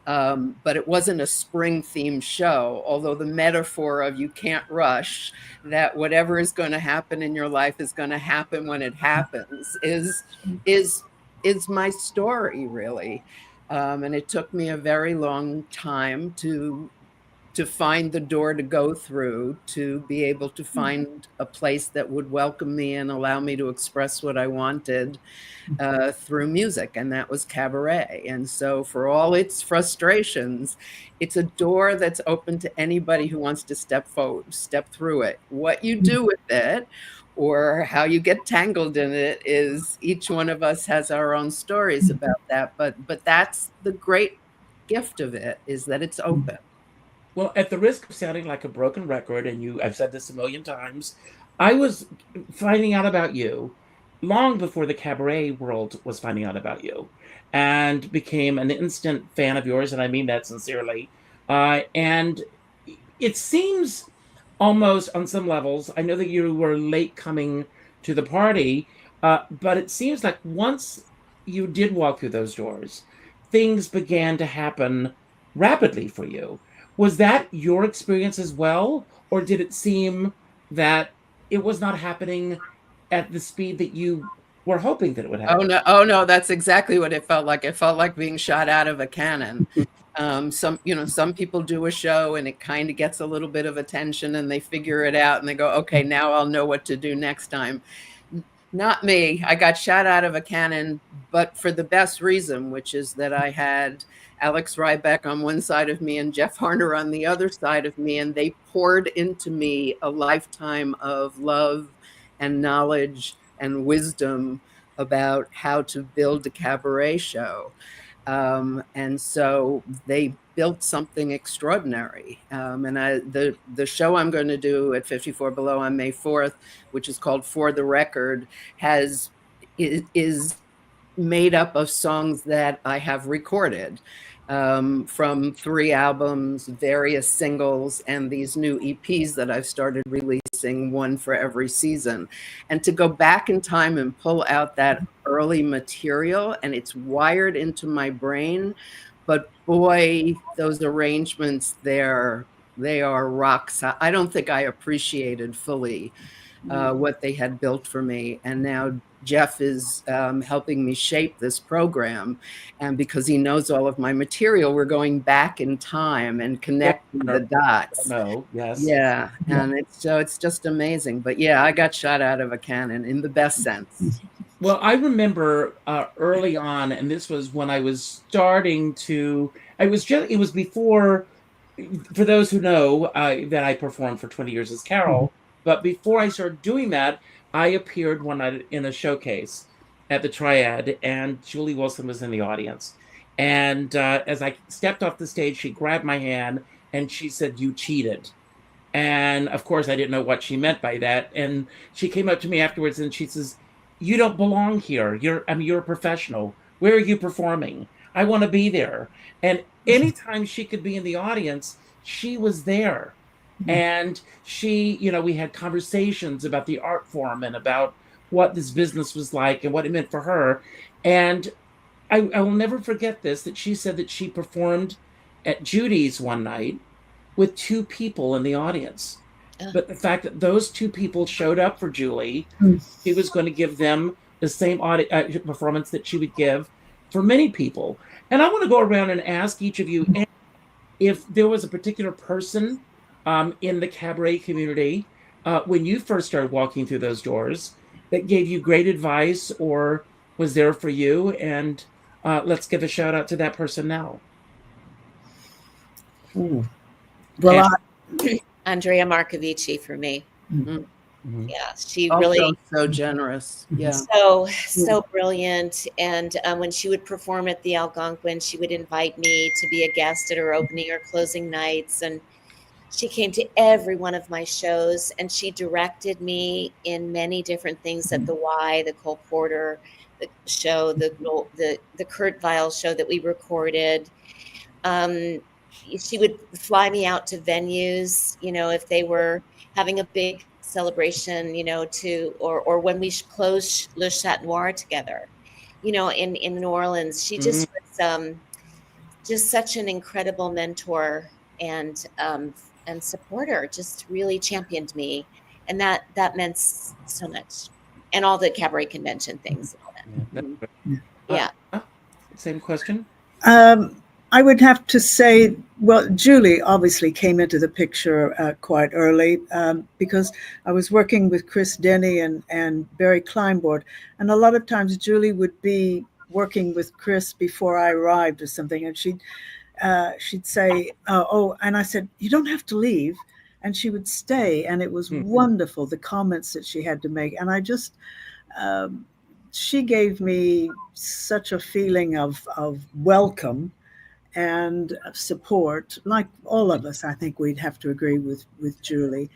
But it wasn't a spring themed show, although the metaphor of you can't rush, that whatever is going to happen in your life is going to happen when it happens, is my story, really. And it took me a very long time to find the door to go through, to be able to find a place that would welcome me and allow me to express what I wanted through music. And that was cabaret. And so for all its frustrations, it's a door that's open to anybody who wants to step through it. What you do with it or how you get tangled in it is, each one of us has our own stories about that. But that's the great gift of it, is that it's open. Well, at the risk of sounding like a broken record, and I've said this a million times, I was finding out about you long before the cabaret world was finding out about you, and became an instant fan of yours, and I mean that sincerely. And it seems almost on some levels, I know that you were late coming to the party, but it seems like once you did walk through those doors, things began to happen rapidly for you. Was that your experience as well? Or did it seem that it was not happening at the speed that you were hoping that it would happen? Oh no, that's exactly what it felt like. It felt like being shot out of a cannon. Some people do a show and it kind of gets a little bit of attention and they figure it out and they go, okay, now I'll know what to do next time. Not me. I got shot out of a cannon, but for the best reason, which is that I had Alex Rybeck on one side of me and Jeff Harner on the other side of me, and they poured into me a lifetime of love and knowledge and wisdom about how to build a cabaret show. And so they built something extraordinary. And the show I'm going to do at 54 Below on May 4th, which is called For the Record, is made up of songs that I have recorded from 3 albums, various singles, and these new EPs that I've started releasing, one for every season. And to go back in time and pull out that early material, and it's wired into my brain, but boy, those arrangements there, they are rocks. I don't think I appreciated fully what they had built for me. And now Jeff is helping me shape this program. And because he knows all of my material, we're going back in time and connecting the dots. Yes. Yeah. And it's just amazing. But yeah, I got shot out of a cannon in the best sense. Well, I remember early on, and this was when I was starting to, it was before, for those who know, that I performed for 20 years as Carol, but before I started doing that, I appeared one night in a showcase at the Triad, and Julie Wilson was in the audience. And as I stepped off the stage, she grabbed my hand and she said, "You cheated." And of course, I didn't know what she meant by that. And she came up to me afterwards and she says, "You don't belong here. You're a professional. Where are you performing? I want to be there." And anytime she could be in the audience, she was there. And she, we had conversations about the art form and about what this business was like and what it meant for her. And I will never forget this, that she said that she performed at Judy's one night with 2 people in the audience. But the fact that those 2 people showed up for Julie, she was going to give them the same performance that she would give for many people. And I want to go around and ask each of you if there was a particular person in the cabaret community when you first started walking through those doors that gave you great advice or was there for you. And let's give a shout out to that person now. Ooh. Well, Andrea Marcovici for me. Mm-hmm. Yeah, she also really so generous. Yeah, so brilliant. And when she would perform at the Algonquin, she would invite me to be a guest at her opening or closing nights, and she came to every one of my shows, and she directed me in many different things at the Y, the Cole Porter show, the Kurt Weill show that we recorded. She would fly me out to venues, if they were having a big celebration, or when we closed Le Chat Noir together, in New Orleans. She just was just such an incredible mentor and supporter, just really championed me. And that meant so much. And all the cabaret convention things and all that. Yeah. Same question. I would have to say, well, Julie obviously came into the picture quite early because I was working with Chris Denny and Barry Kleinbord. And a lot of times Julie would be working with Chris before I arrived or something. And she'd say, oh, and I said, "You don't have to leave." And she would stay. And it was wonderful, the comments that she had to make. And I just, she gave me such a feeling of welcome and support, like all of us. I think we'd have to agree with Julie.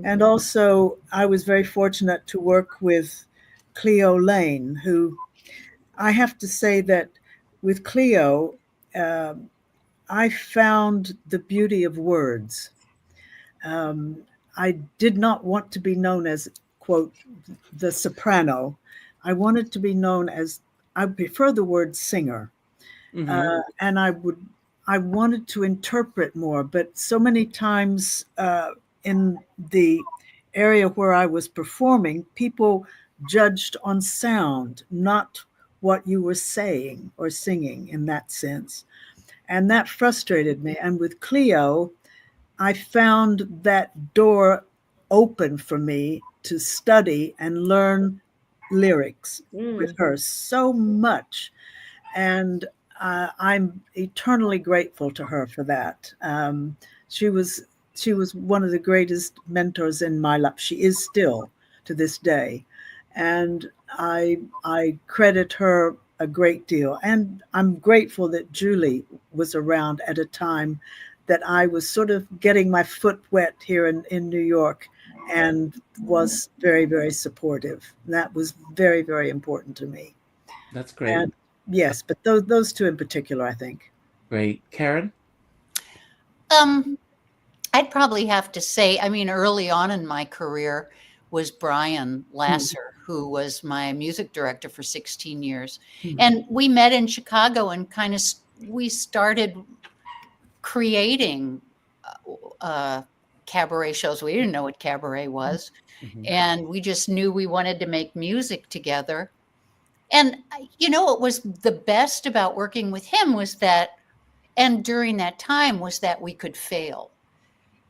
And also, I was very fortunate to work with Cleo Lane, who I have to say that with Cleo, I found the beauty of words. I did not want to be known as, quote, the soprano. I wanted to be known as, I prefer the word singer. And I wanted to interpret more, but so many times in the area where I was performing, people judged on sound, not what you were saying or singing in that sense. And that frustrated me. And with Cleo, I found that door open for me to study and learn lyrics with her so much. And I'm eternally grateful to her for that. She was one of the greatest mentors in my life. She is still to this day. And I credit her a great deal. And I'm grateful that Julie was around at a time that I was sort of getting my foot wet here in New York and was very, very supportive. That was very, very important to me. That's great. And yes, but those 2 in particular, I think. Great. Karen? I'd probably have to say, early on in my career was Brian Lasser, who was my music director for 16 years. And we met in Chicago and we started creating cabaret shows. We didn't know what cabaret was. And we just knew we wanted to make music together. And, what was the best about working with him was that, and during that time, was that we could fail.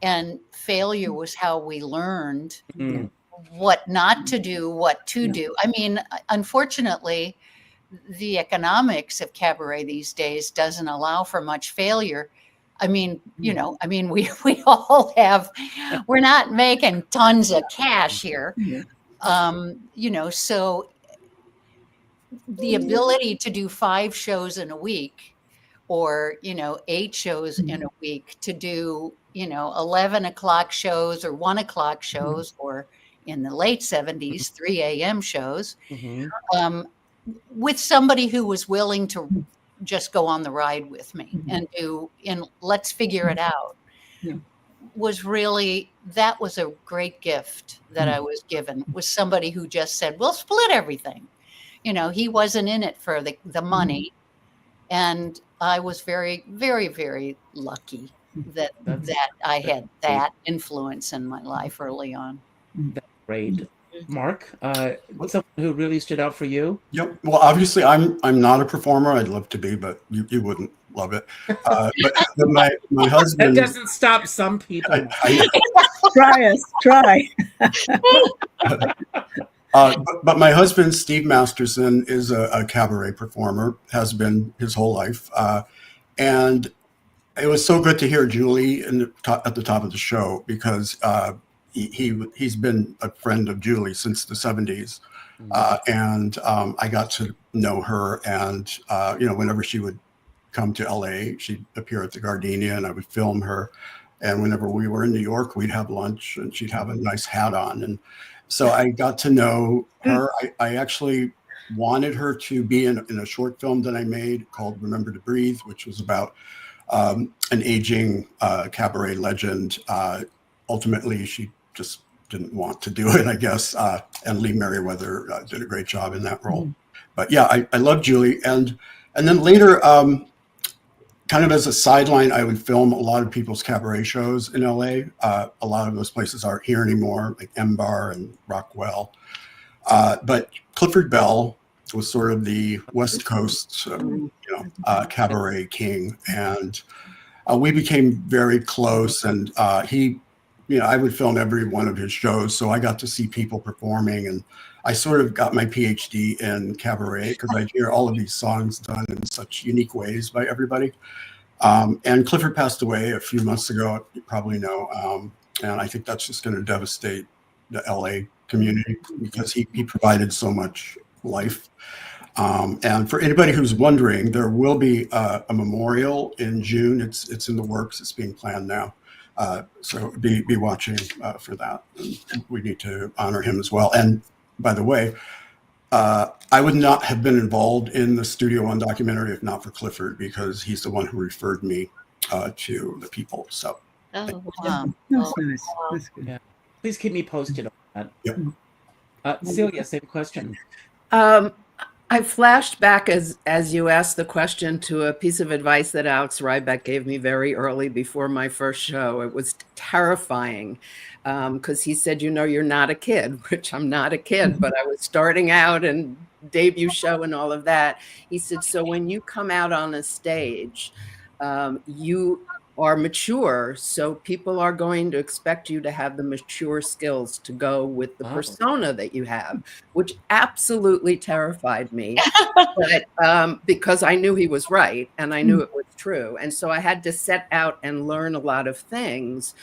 And failure was how we learned what not to do, what to do. Unfortunately, the economics of cabaret these days doesn't allow for much failure. We all have, we're not making tons of cash here. So the ability to do 5 shows in a week or, 8 shows in a week to do, 11 o'clock shows or 1 o'clock shows, or in the late 70s, 3 a.m. shows, with somebody who was willing to just go on the ride with me and let's figure it out. That was a great gift that I was given, was somebody who just said, we'll split everything. He wasn't in it for the money. And I was very, very, very lucky that I had that influence in my life early on. That's great. Mark, what's someone who really stood out for you? Yep. Well, obviously, I'm not a performer. I'd love to be, but you wouldn't love it. But my husband. That doesn't stop some people. Try. But my husband, Steve Masterson, is a cabaret performer, has been his whole life. And it was so good to hear Julie at the top of the show, because he's been a friend of Julie since the 70s. And I got to know her. And, whenever she would come to LA, she'd appear at the Gardenia and I would film her. And whenever we were in New York, we'd have lunch and she'd have a nice hat on. And so I got to know her. I actually wanted her to be in a short film that I made called Remember to Breathe, which was about an aging cabaret legend. Ultimately, she just didn't want to do it, I guess. And Lee Merriweather did a great job in that role. But yeah, I love Julie. And then later, kind of as a sideline, I would film a lot of people's cabaret shows in LA. A lot of those places aren't here anymore, like M Bar and Rockwell. But Clifford Bell was sort of the West Coast, cabaret king, and we became very close. And I would film every one of his shows, so I got to see people performing, and I sort of got my PhD in cabaret because I hear all of these songs done in such unique ways by everybody. And Clifford passed away a few months ago, you probably know, and I think that's just going to devastate the LA community because he provided so much life. And for anybody who's wondering, there will be a memorial in June. It's in the works. It's being planned now. So be watching for that. And we need to honor him as well. And by the way, I would not have been involved in the Studio One documentary if not for Clifford, because he's the one who referred me to the people. So. Oh, wow. That's nice. That's good. Yeah. Please keep me posted on that. Yep. Celia, same question. I flashed back as you asked the question to a piece of advice that Alex Rybeck gave me very early before my first show. It was terrifying because he said, you're not a kid, which I'm not a kid, but I was starting out and debut show and all of that. He said, so when you come out on a stage, you are mature, so people are going to expect you to have the mature skills to go with the persona that you have, which absolutely terrified me. But because I knew he was right and I knew it was true, and so I had to set out and learn a lot of things.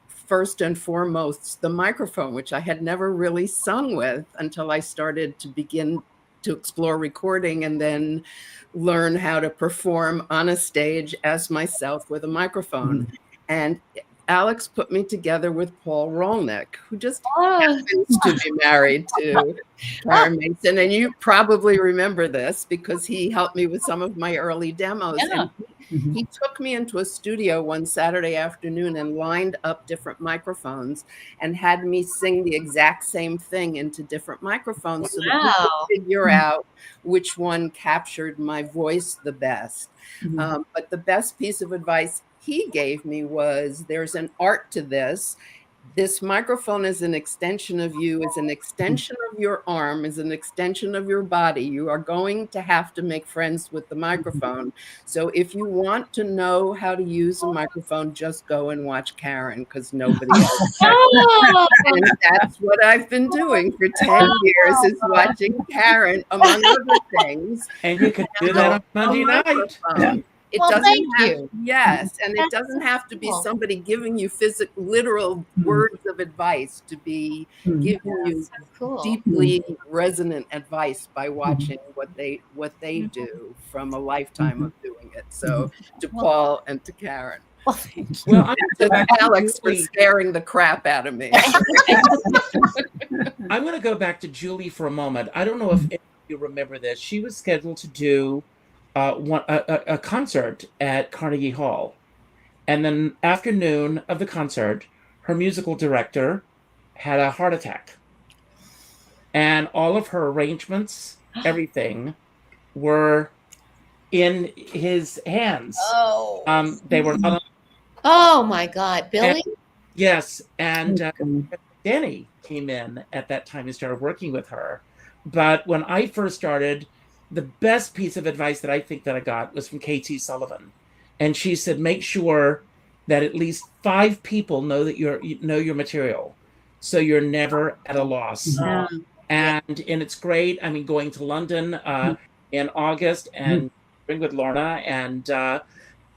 First and foremost, the microphone, which I had never really sung with until I started to begin to explore recording and then learn how to perform on a stage as myself with a microphone. And Alex put me together with Paul Rolnick, who just happens to be married to Karen Mason. And you probably remember this because he helped me with some of my early demos. Yeah. And he took me into a studio one Saturday afternoon and lined up different microphones and had me sing the exact same thing into different microphones so that we could figure out which one captured my voice the best. But the best piece of advice he gave me was, there's an art to this. This microphone is an extension of you, is an extension of your arm, is an extension of your body. You are going to have to make friends with the microphone. So if you want to know how to use a microphone, just go and watch Karen, because nobody else. And that's what I've been doing for 10 years, is watching Karen, among other things. And you can do that on Monday night. It Well, doesn't thank have, you. yes, and it That's doesn't have to be cool. somebody giving you literal words of advice to be giving you So cool. deeply resonant advice by watching what they do from a lifetime of doing it. So to Paul and to Karen. Well, thank you. Well, I'm To back to Alex for Julie. scaring the crap out of me. I'm going to go back to Julie for a moment. I don't know if any of you remember this. She was scheduled to do a concert at Carnegie Hall. And then afternoon of the concert, her musical director had a heart attack. And all of her arrangements, everything, were in his hands. Oh. They were not. Oh my God, Billy? Yes, and Danny came in at that time and started working with her. But when I first started, the best piece of advice that I think that I got was from K.T. Sullivan. And she said, make sure that at least 5 people know that you know your material, so you're never at a loss. Yeah. And it's great. I mean, going to London in August and with Lorna and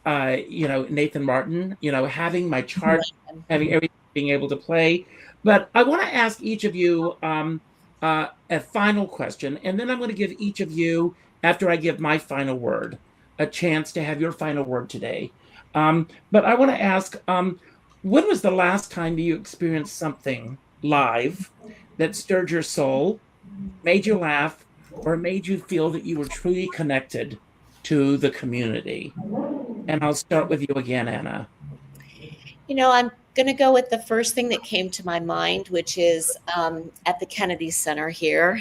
Nathan Martin, having my chart, having everything, being able to play. But I want to ask each of you a final question, and then I'm going to give each of you, after I give my final word, a chance to have your final word today. But I want to ask, when was the last time you experienced something live that stirred your soul, made you laugh, or made you feel that you were truly connected to the community? And I'll start with you again, Anna. I'm going to go with the first thing that came to my mind, which is at the Kennedy Center here,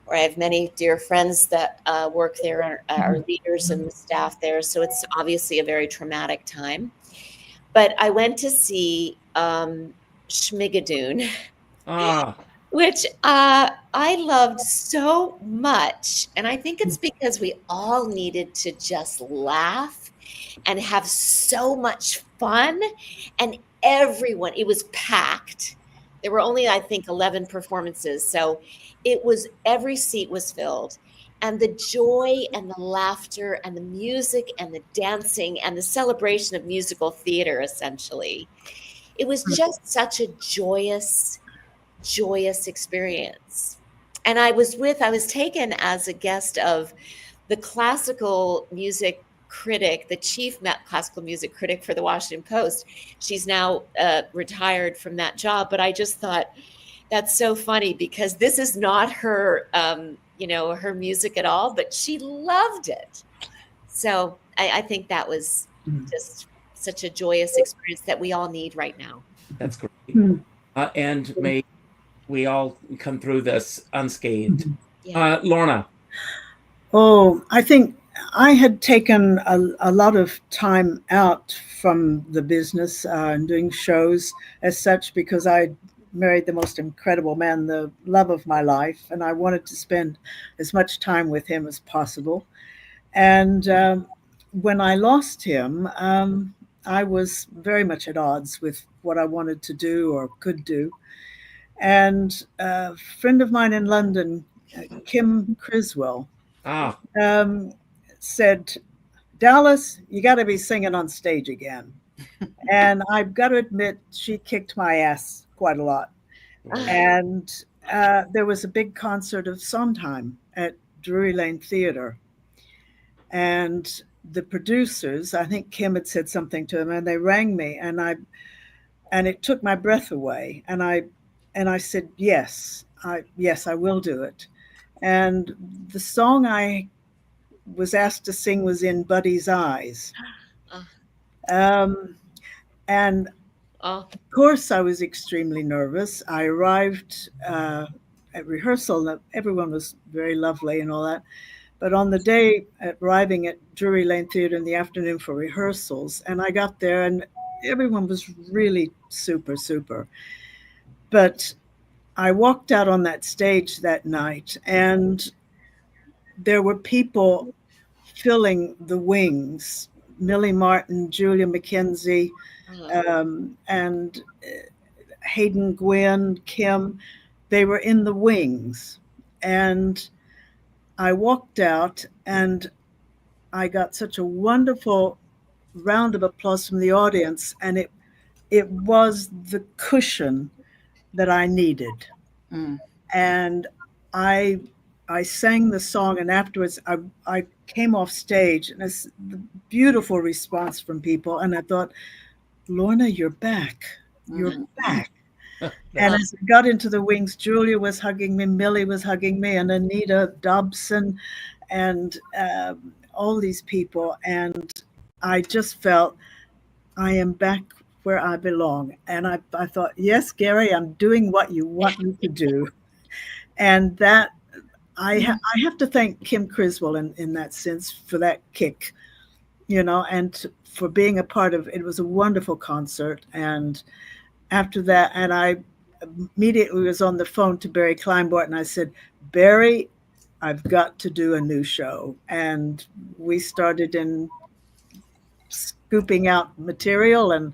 where I have many dear friends that work there, are leaders and the staff there. So it's obviously a very traumatic time. But I went to see Schmigadoon, which I loved so much. And I think it's because we all needed to just laugh and have so much fun. And everyone, it was packed. There were only, I think, 11 performances. So it was, every seat was filled. And the joy and the laughter and the music and the dancing and the celebration of musical theater, essentially. It was just such a joyous experience. And I was taken as a guest of the classical music critic, the chief classical music critic for the Washington Post. She's now retired from that job, but I just thought that's so funny because this is not her, her music at all, but she loved it. So I think that was just such a joyous experience that we all need right now. That's great. And may we all come through this unscathed. Yeah. Lorna. Oh, I think I had taken a lot of time out from the business and doing shows as such because I married the most incredible man, the love of my life, and I wanted to spend as much time with him as possible. And when I lost him, I was very much at odds with what I wanted to do or could do. And a friend of mine in London, Kim Criswell, said, Dallas, you got to be singing on stage again. And I've got to admit, she kicked my ass quite a lot. And there was a big concert of Sondheim at Drury Lane Theatre. And the producers, I think Kim had said something to them, and they rang me, and it took my breath away. And I said, yes, I will do it. And the song I was asked to sing was In Buddy's Eyes. And of course, I was extremely nervous. I arrived at rehearsal. Everyone was very lovely and all that. But on the day arriving at Drury Lane Theatre in the afternoon for rehearsals, and I got there and everyone was really super. But I walked out on that stage that night and there were people filling the wings. Millie Martin, Julia McKenzie, and Hayden Gwynn, Kim, they were in the wings. And I walked out and I got such a wonderful round of applause from the audience, and it was the cushion that I needed. And I sang the song, and afterwards I came off stage, and it's the beautiful response from people. And I thought, Lorna, you're back. You're back. And as I got into the wings, Julia was hugging me, Millie was hugging me, and Anita Dobson, and all these people. And I just felt I am back where I belong. And I thought, yes, Gary, I'm doing what you want me to do. And that I have to thank Kim Criswell in that sense for that kick, and for being a part of it. Was a wonderful concert. And after that, and I immediately was on the phone to Barry Kleinbort, and I said, Barry, I've got to do a new show. And we started in scooping out material and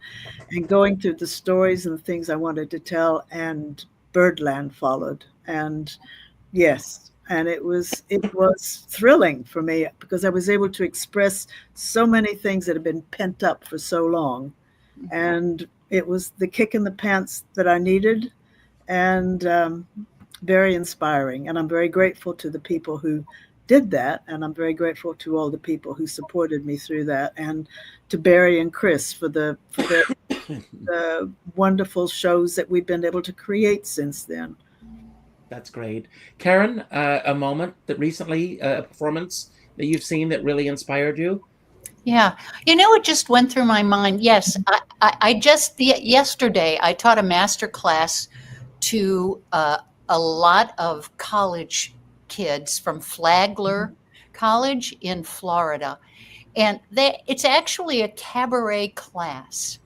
going through the stories and the things I wanted to tell, and Birdland followed. And yes, and it was thrilling for me because I was able to express so many things that had been pent up for so long. And it was the kick in the pants that I needed, and very inspiring. And I'm very grateful to the people who did that, and I'm very grateful to all the people who supported me through that, and to Barry and Chris for the wonderful shows that we've been able to create since then. That's great. Karen, a moment that recently, a performance that you've seen that really inspired you? Yeah. It just went through my mind. Yes. I just, yesterday, I taught a master class to a lot of college kids from Flagler College in Florida. And it's actually a cabaret class.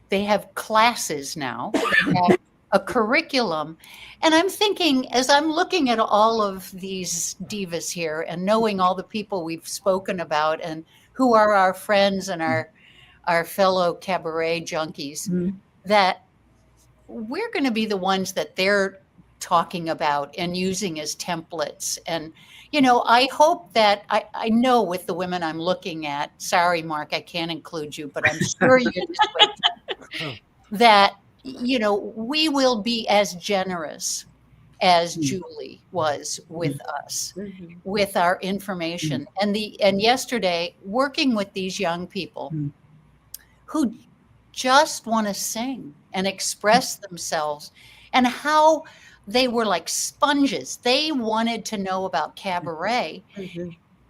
They have classes now. They have a curriculum. And I'm thinking, as I'm looking at all of these divas here and knowing all the people we've spoken about and who are our friends and our fellow cabaret junkies, that we're going to be the ones that they're talking about and using as templates. And, I hope that I know with the women I'm looking at, sorry, Mark, I can't include you, but I'm sure you're this way, that we will be as generous as Julie was with us, with our information. And yesterday, working with these young people who just want to sing and express themselves, and how they were like sponges. They wanted to know about cabaret.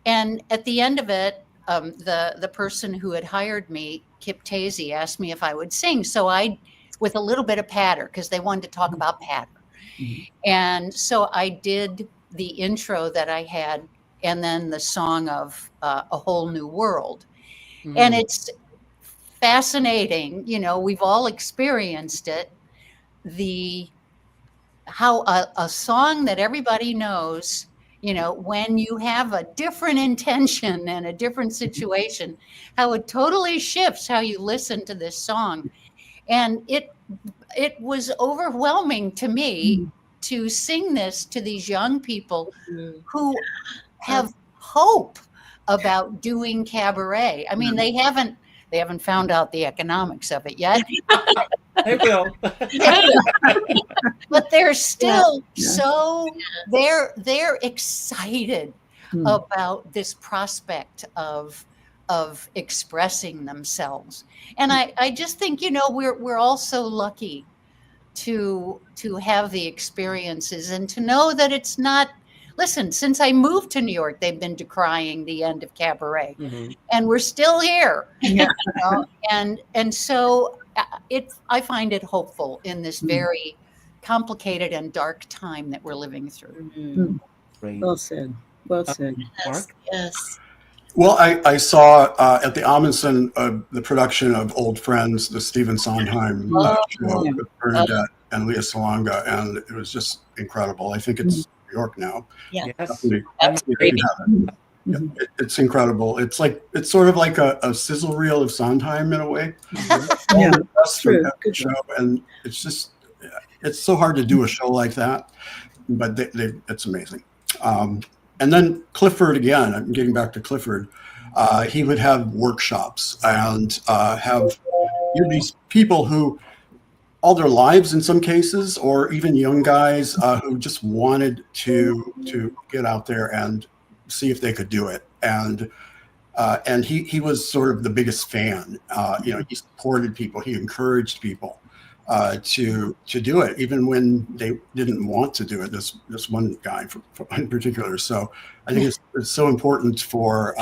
And at the end of it, the person who had hired me, Kip Tazy, asked me if I would sing. So I, with a little bit of patter, because they wanted to talk about patter. And so I did the intro that I had, and then the song of A Whole New World. And it's fascinating. We've all experienced it. How a song that everybody knows, when you have a different intention and a different situation, how it totally shifts how you listen to this song. And it was overwhelming to me to sing this to these young people who have hope about doing cabaret. I mean, they haven't found out the economics of it yet. They will. But they're still they're excited about this prospect of expressing themselves. And I just think, we're all so lucky to have the experiences and to know that it's not, listen, since I moved to New York, they've been decrying the end of cabaret, and we're still here. And so I find it hopeful in this very complicated and dark time that we're living through. Well said. Well said. Mark? Yes. Well, I saw at the Amundsen the production of Old Friends, the Stephen Sondheim show with Bernadette and Leah Salonga, and it was just incredible. I think it's New York now. Yeah. Yes. That's great. It's incredible. It's sort of like a sizzle reel of Sondheim in a way. Yeah, that's true. Good show, and it's so hard to do a show like that, but it's amazing. And then Clifford, again, I'm getting back to Clifford, he would have workshops and have these people who all their lives in some cases, or even young guys who just wanted to get out there and see if they could do it. And he was sort of the biggest fan. He supported people, he encouraged people to do it, even when they didn't want to do it. This one guy in particular. So I think it's so important for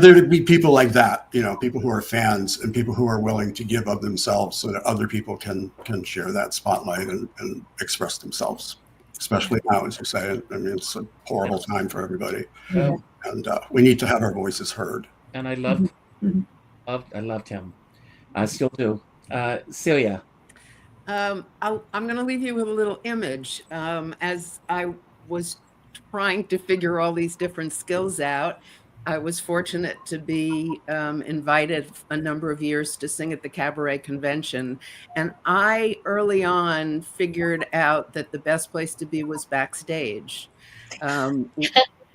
there to be people like that, people who are fans and people who are willing to give of themselves so that other people can share that spotlight and express themselves, especially now, as you say. I mean, it's a horrible time for everybody. Yeah. And we need to have our voices heard. And I loved him. I still do. Celia. I'm going to leave you with a little image. As I was trying to figure all these different skills out, I was fortunate to be invited a number of years to sing at the Cabaret Convention. And I early on figured out that the best place to be was backstage.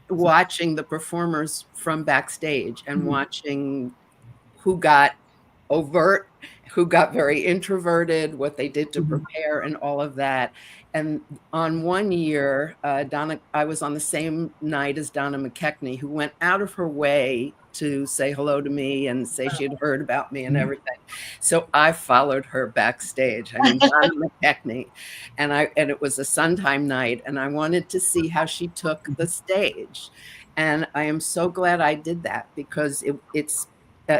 Watching the performers from backstage and watching who got overt, who got very introverted, what they did to prepare and all of that. And on one year, I was on the same night as Donna McKechnie, who went out of her way to say hello to me and say she had heard about me and everything. So I followed her backstage. I mean, Donna McKechnie. And it was a Sondheim night, and I wanted to see how she took the stage. And I am so glad I did that, because it's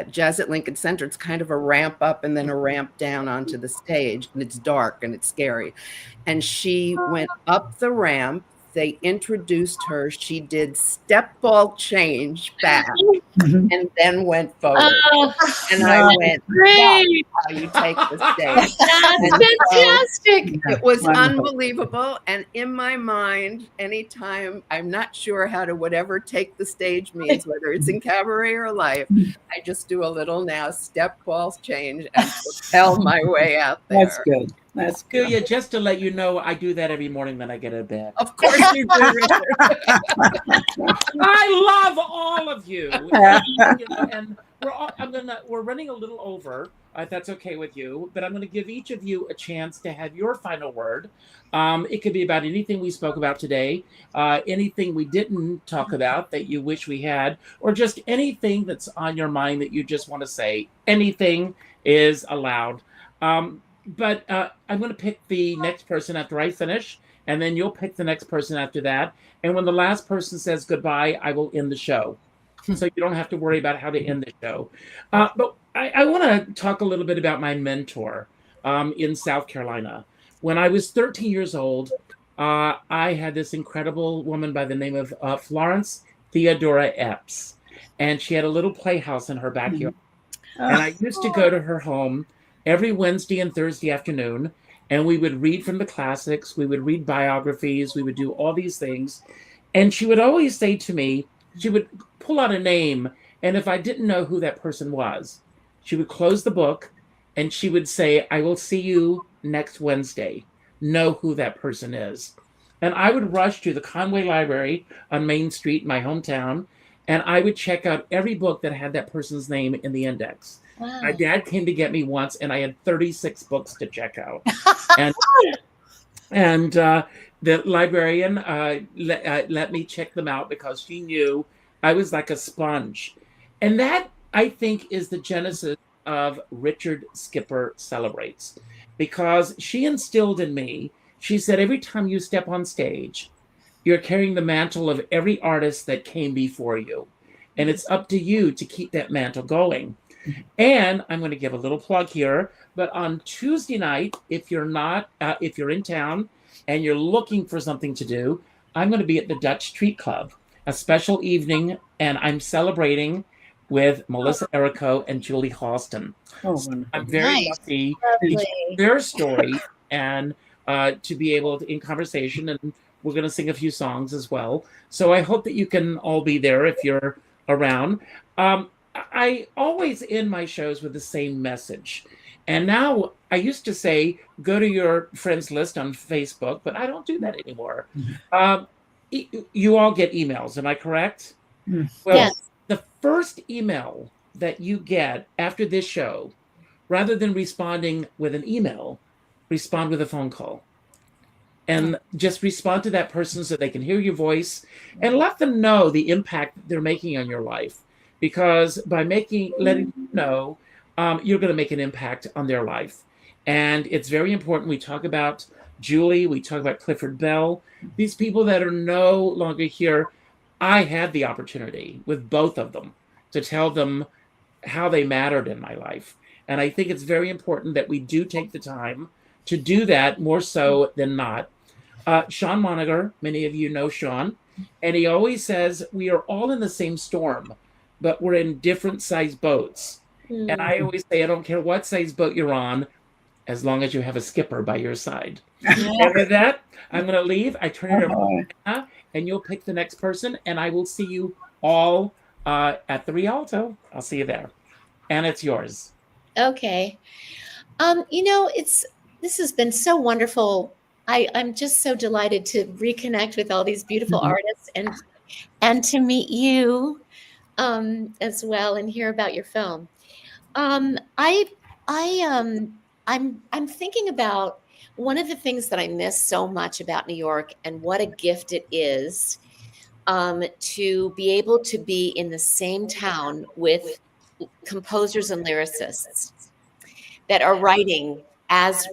Jazz at Lincoln Center. It's kind of a ramp up and then a ramp down onto the stage, and it's dark and it's scary. And she went up the ramp. They introduced her. She did step ball change back and then went forward. And I went, great. That's how you take the stage. That's fantastic. It was unbelievable. And in my mind, anytime I'm not sure how to whatever take the stage means, whether it's in cabaret or life, I just do a little now step ball change and propel my way out there. That's good. That's good. Celia, just to let you know, I do that every morning when I get out of bed. Of course you do, Richard. I love all of you. And we're running a little over, if that's okay with you, but I'm going to give each of you a chance to have your final word. It could be about anything we spoke about today, anything we didn't talk about that you wish we had, or just anything that's on your mind that you just want to say. Anything is allowed. But I'm going to pick the next person after I finish, and then you'll pick the next person after that. And when the last person says goodbye, I will end the show. So you don't have to worry about how to end the show. But I want to talk a little bit about my mentor in South Carolina. When I was 13 years old, I had this incredible woman by the name of Florence Theodora Epps. And she had a little playhouse in her backyard. And I used to go to her home every Wednesday and Thursday afternoon, and we would read from the classics, we would read biographies, we would do all these things. And she would always say to me, she would pull out a name, and if I didn't know who that person was, she would close the book and she would say, I will see you next Wednesday. Know who that person is. And I would rush to the Conway Library on Main Street, my hometown, and I would check out every book that had that person's name in the index. Wow. My dad came to get me once, and I had 36 books to check out. and the librarian let me check them out because she knew I was like a sponge. And that, I think, is the genesis of Richard Skipper Celebrates. Because she instilled in me, she said, every time you step on stage, you're carrying the mantle of every artist that came before you. And it's up to you to keep that mantle going. And I'm going to give a little plug here, but on Tuesday night, if you're in town and you're looking for something to do, I'm going to be at the Dutch Street Club, a special evening, and I'm celebrating with Melissa Errico and Julie Halston. So I'm very lucky to hear their story and to be able to, in conversation, and we're going to sing a few songs as well. So I hope that you can all be there if you're around. I always end my shows with the same message. And now I used to say, go to your friends list on Facebook, but I don't do that anymore. you all get emails, am I correct? Well, Yes. the first email that you get after this show, rather than responding with an email, respond with a phone call. And just respond to that person so they can hear your voice and let them know the impact they're making on your life. Because by letting them know, you're going to make an impact on their life. And it's very important. We talk about Julie, we talk about Clifford Bell, these people that are no longer here. I had the opportunity with both of them to tell them how they mattered in my life. And I think it's very important that we do take the time to do that more so than not. Sean Moniger, many of you know Sean, and he always says we are all in the same storm, but we're in different size boats. And I always say, I don't care what size boat you're on, as long as you have a skipper by your side. And with that, I'm going to leave. I turn it over to Anna, and you'll pick the next person, and I will see you all at the Rialto. I'll see you there. Anna, it's yours. Okay. This has been so wonderful. I'm just so delighted to reconnect with all these beautiful artists and to meet you as well and hear about your film. I'm thinking about one of the things that I miss so much about New York and what a gift it is to be able to be in the same town with composers and lyricists that are writing as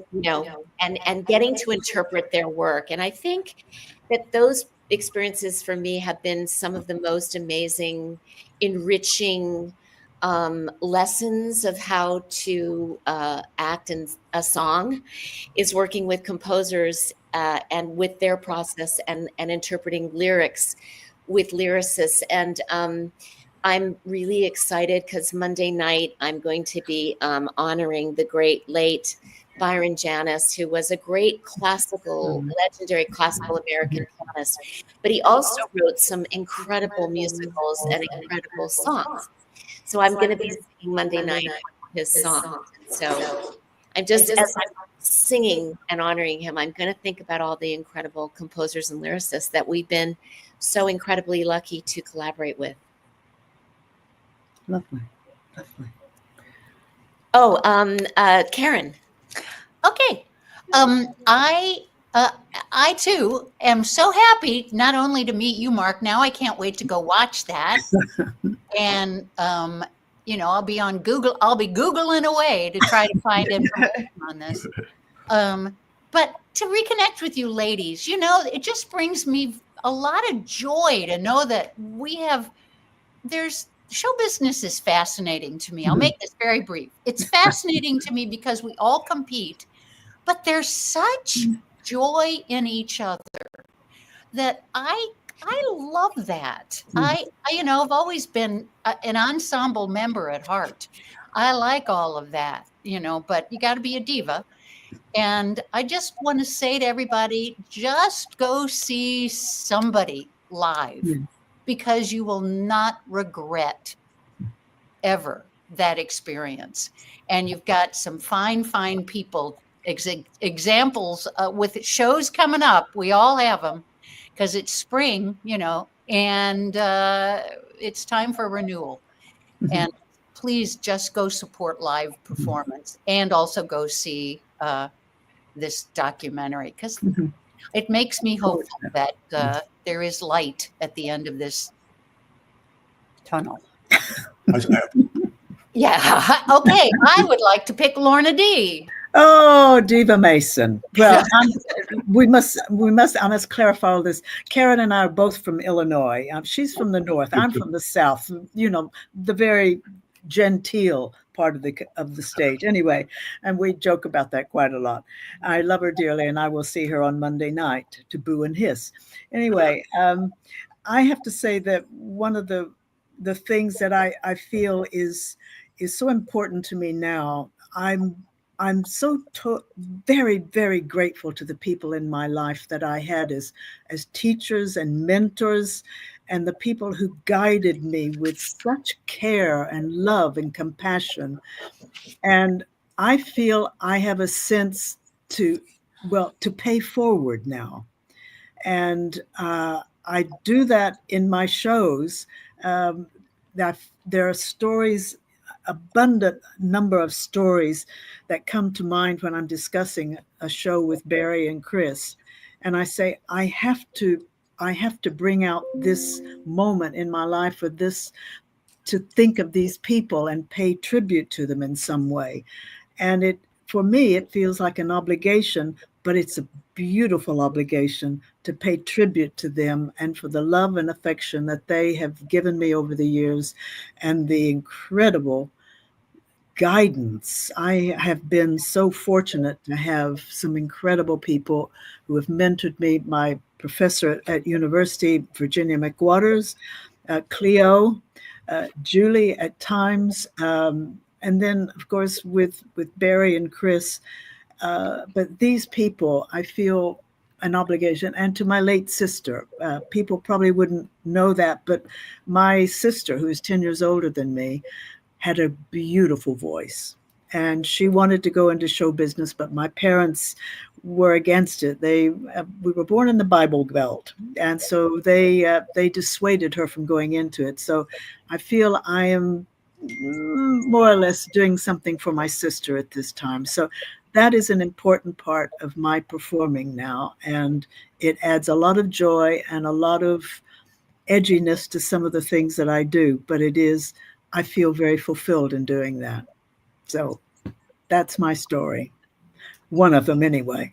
and getting to interpret their work. And I think that those experiences for me have been some of the most amazing, enriching lessons of how to act in a song, is working with composers and with their process and interpreting lyrics with lyricists. And I'm really excited because Monday night I'm going to be honoring the great late Byron Janis, who was a great legendary classical American pianist, but he also wrote some incredible musicals and incredible songs. So I'm going to be singing Monday night his songs. So I'm just, as I'm singing and honoring him, I'm going to think about all the incredible composers and lyricists that we've been so incredibly lucky to collaborate with. Lovely. Oh, Karen. Okay. I too am so happy not only to meet you, Mark. Now I can't wait to go watch that. And I'll be on Google. I'll be Googling away to try to find information on this. But to reconnect with you ladies, it just brings me a lot of joy to know that show business is fascinating to me. I'll make this very brief. It's fascinating to me because we all compete, but there's such joy in each other that I love that. I've always been an ensemble member at heart. I like all of that, but you got to be a diva. And I just want to say to everybody, just go see somebody live. Because you will not regret ever that experience. And you've got some fine people, examples with shows coming up. We all have them because it's spring, and it's time for renewal. And please just go support live performance and also go see this documentary because it makes me hopeful that there is light at the end of this tunnel. Yeah. Okay. I would like to pick Lorna D. Oh, Diva Mason. Well, I must clarify all this. Karen and I are both from Illinois. She's from the north. I'm from the south. The very genteel part of the state. Anyway, and we joke about that quite a lot. I love her dearly, and I will see her on Monday night to boo and hiss. Anyway, I have to say that one of the things that I feel is so important to me now. I'm so very, very grateful to the people in my life that I had as teachers and mentors, and the people who guided me with such care and love and compassion. And I feel I have a sense to pay forward now. And I do that in my shows. That there are stories, abundant number of stories that come to mind when I'm discussing a show with Barry and Chris. And I say, I have to bring out this moment in my life, or this, to think of these people and pay tribute to them in some way. And for me, it feels like an obligation, but it's a beautiful obligation to pay tribute to them and for the love and affection that they have given me over the years, and the incredible guidance. I have been so fortunate to have some incredible people who have mentored me. My professor at university, Virginia McWaters, Cleo, Julie at times, and then, of course, with Barry and Chris. But these people, I feel an obligation. And to my late sister, people probably wouldn't know that, but my sister, who is 10 years older than me, had a beautiful voice. And she wanted to go into show business, but my parents were against it. We were born in the Bible Belt, and so they dissuaded her from going into it. So I feel I am more or less doing something for my sister at this time. So that is an important part of my performing now, and it adds a lot of joy and a lot of edginess to some of the things that I do. But I feel very fulfilled in doing that. So that's my story. One of them, anyway.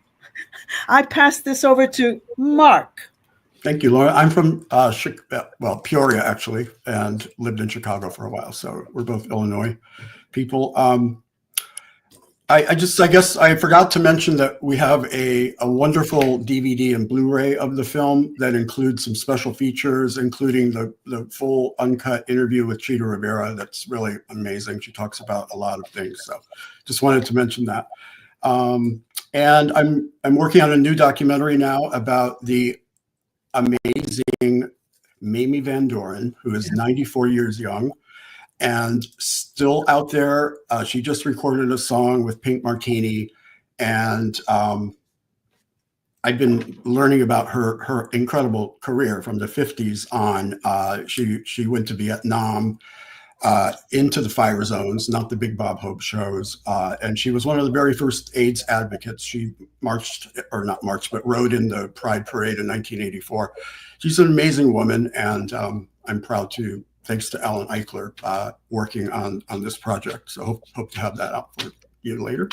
I pass this over to Mark. Thank you, Laura. I'm from Peoria, actually, and lived in Chicago for a while. So we're both Illinois people. I guess I forgot to mention that we have a wonderful DVD and Blu-ray of the film that includes some special features, including the full uncut interview with Chita Rivera. That's really amazing. She talks about a lot of things. So just wanted to mention that. And I'm working on a new documentary now about the amazing Mamie Van Doren, who is 94 years young and still out there. She just recorded a song with Pink Martini, and I've been learning about her incredible career from the 50s on. She went to Vietnam, into the fire zones, not the Big Bob Hope shows, and she was one of the very first AIDS advocates. She rode in the Pride Parade in 1984. She's an amazing woman, and I'm proud to, thanks to Alan Eichler, working on this project. So hope to have that out for you later.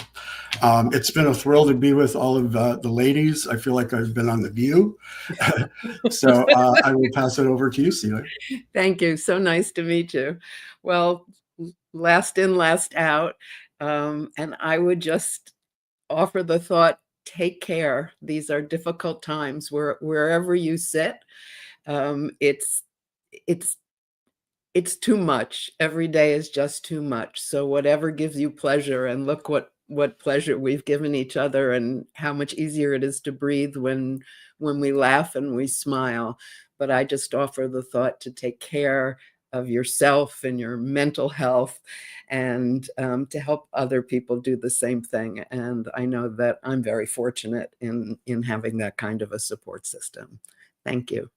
It's been a thrill to be with all of the ladies. I feel like I've been on The View. So I will pass it over to you, Celia. Thank you. So nice to meet you. Well, last in, last out. And I would just offer the thought, take care. These are difficult times. Wherever you sit, it's too much. Every day is just too much. So whatever gives you pleasure, and look what pleasure we've given each other, and how much easier it is to breathe when we laugh and we smile. But I just offer the thought to take care of yourself and your mental health, and to help other people do the same thing. And I know that I'm very fortunate in having that kind of a support system. Thank you.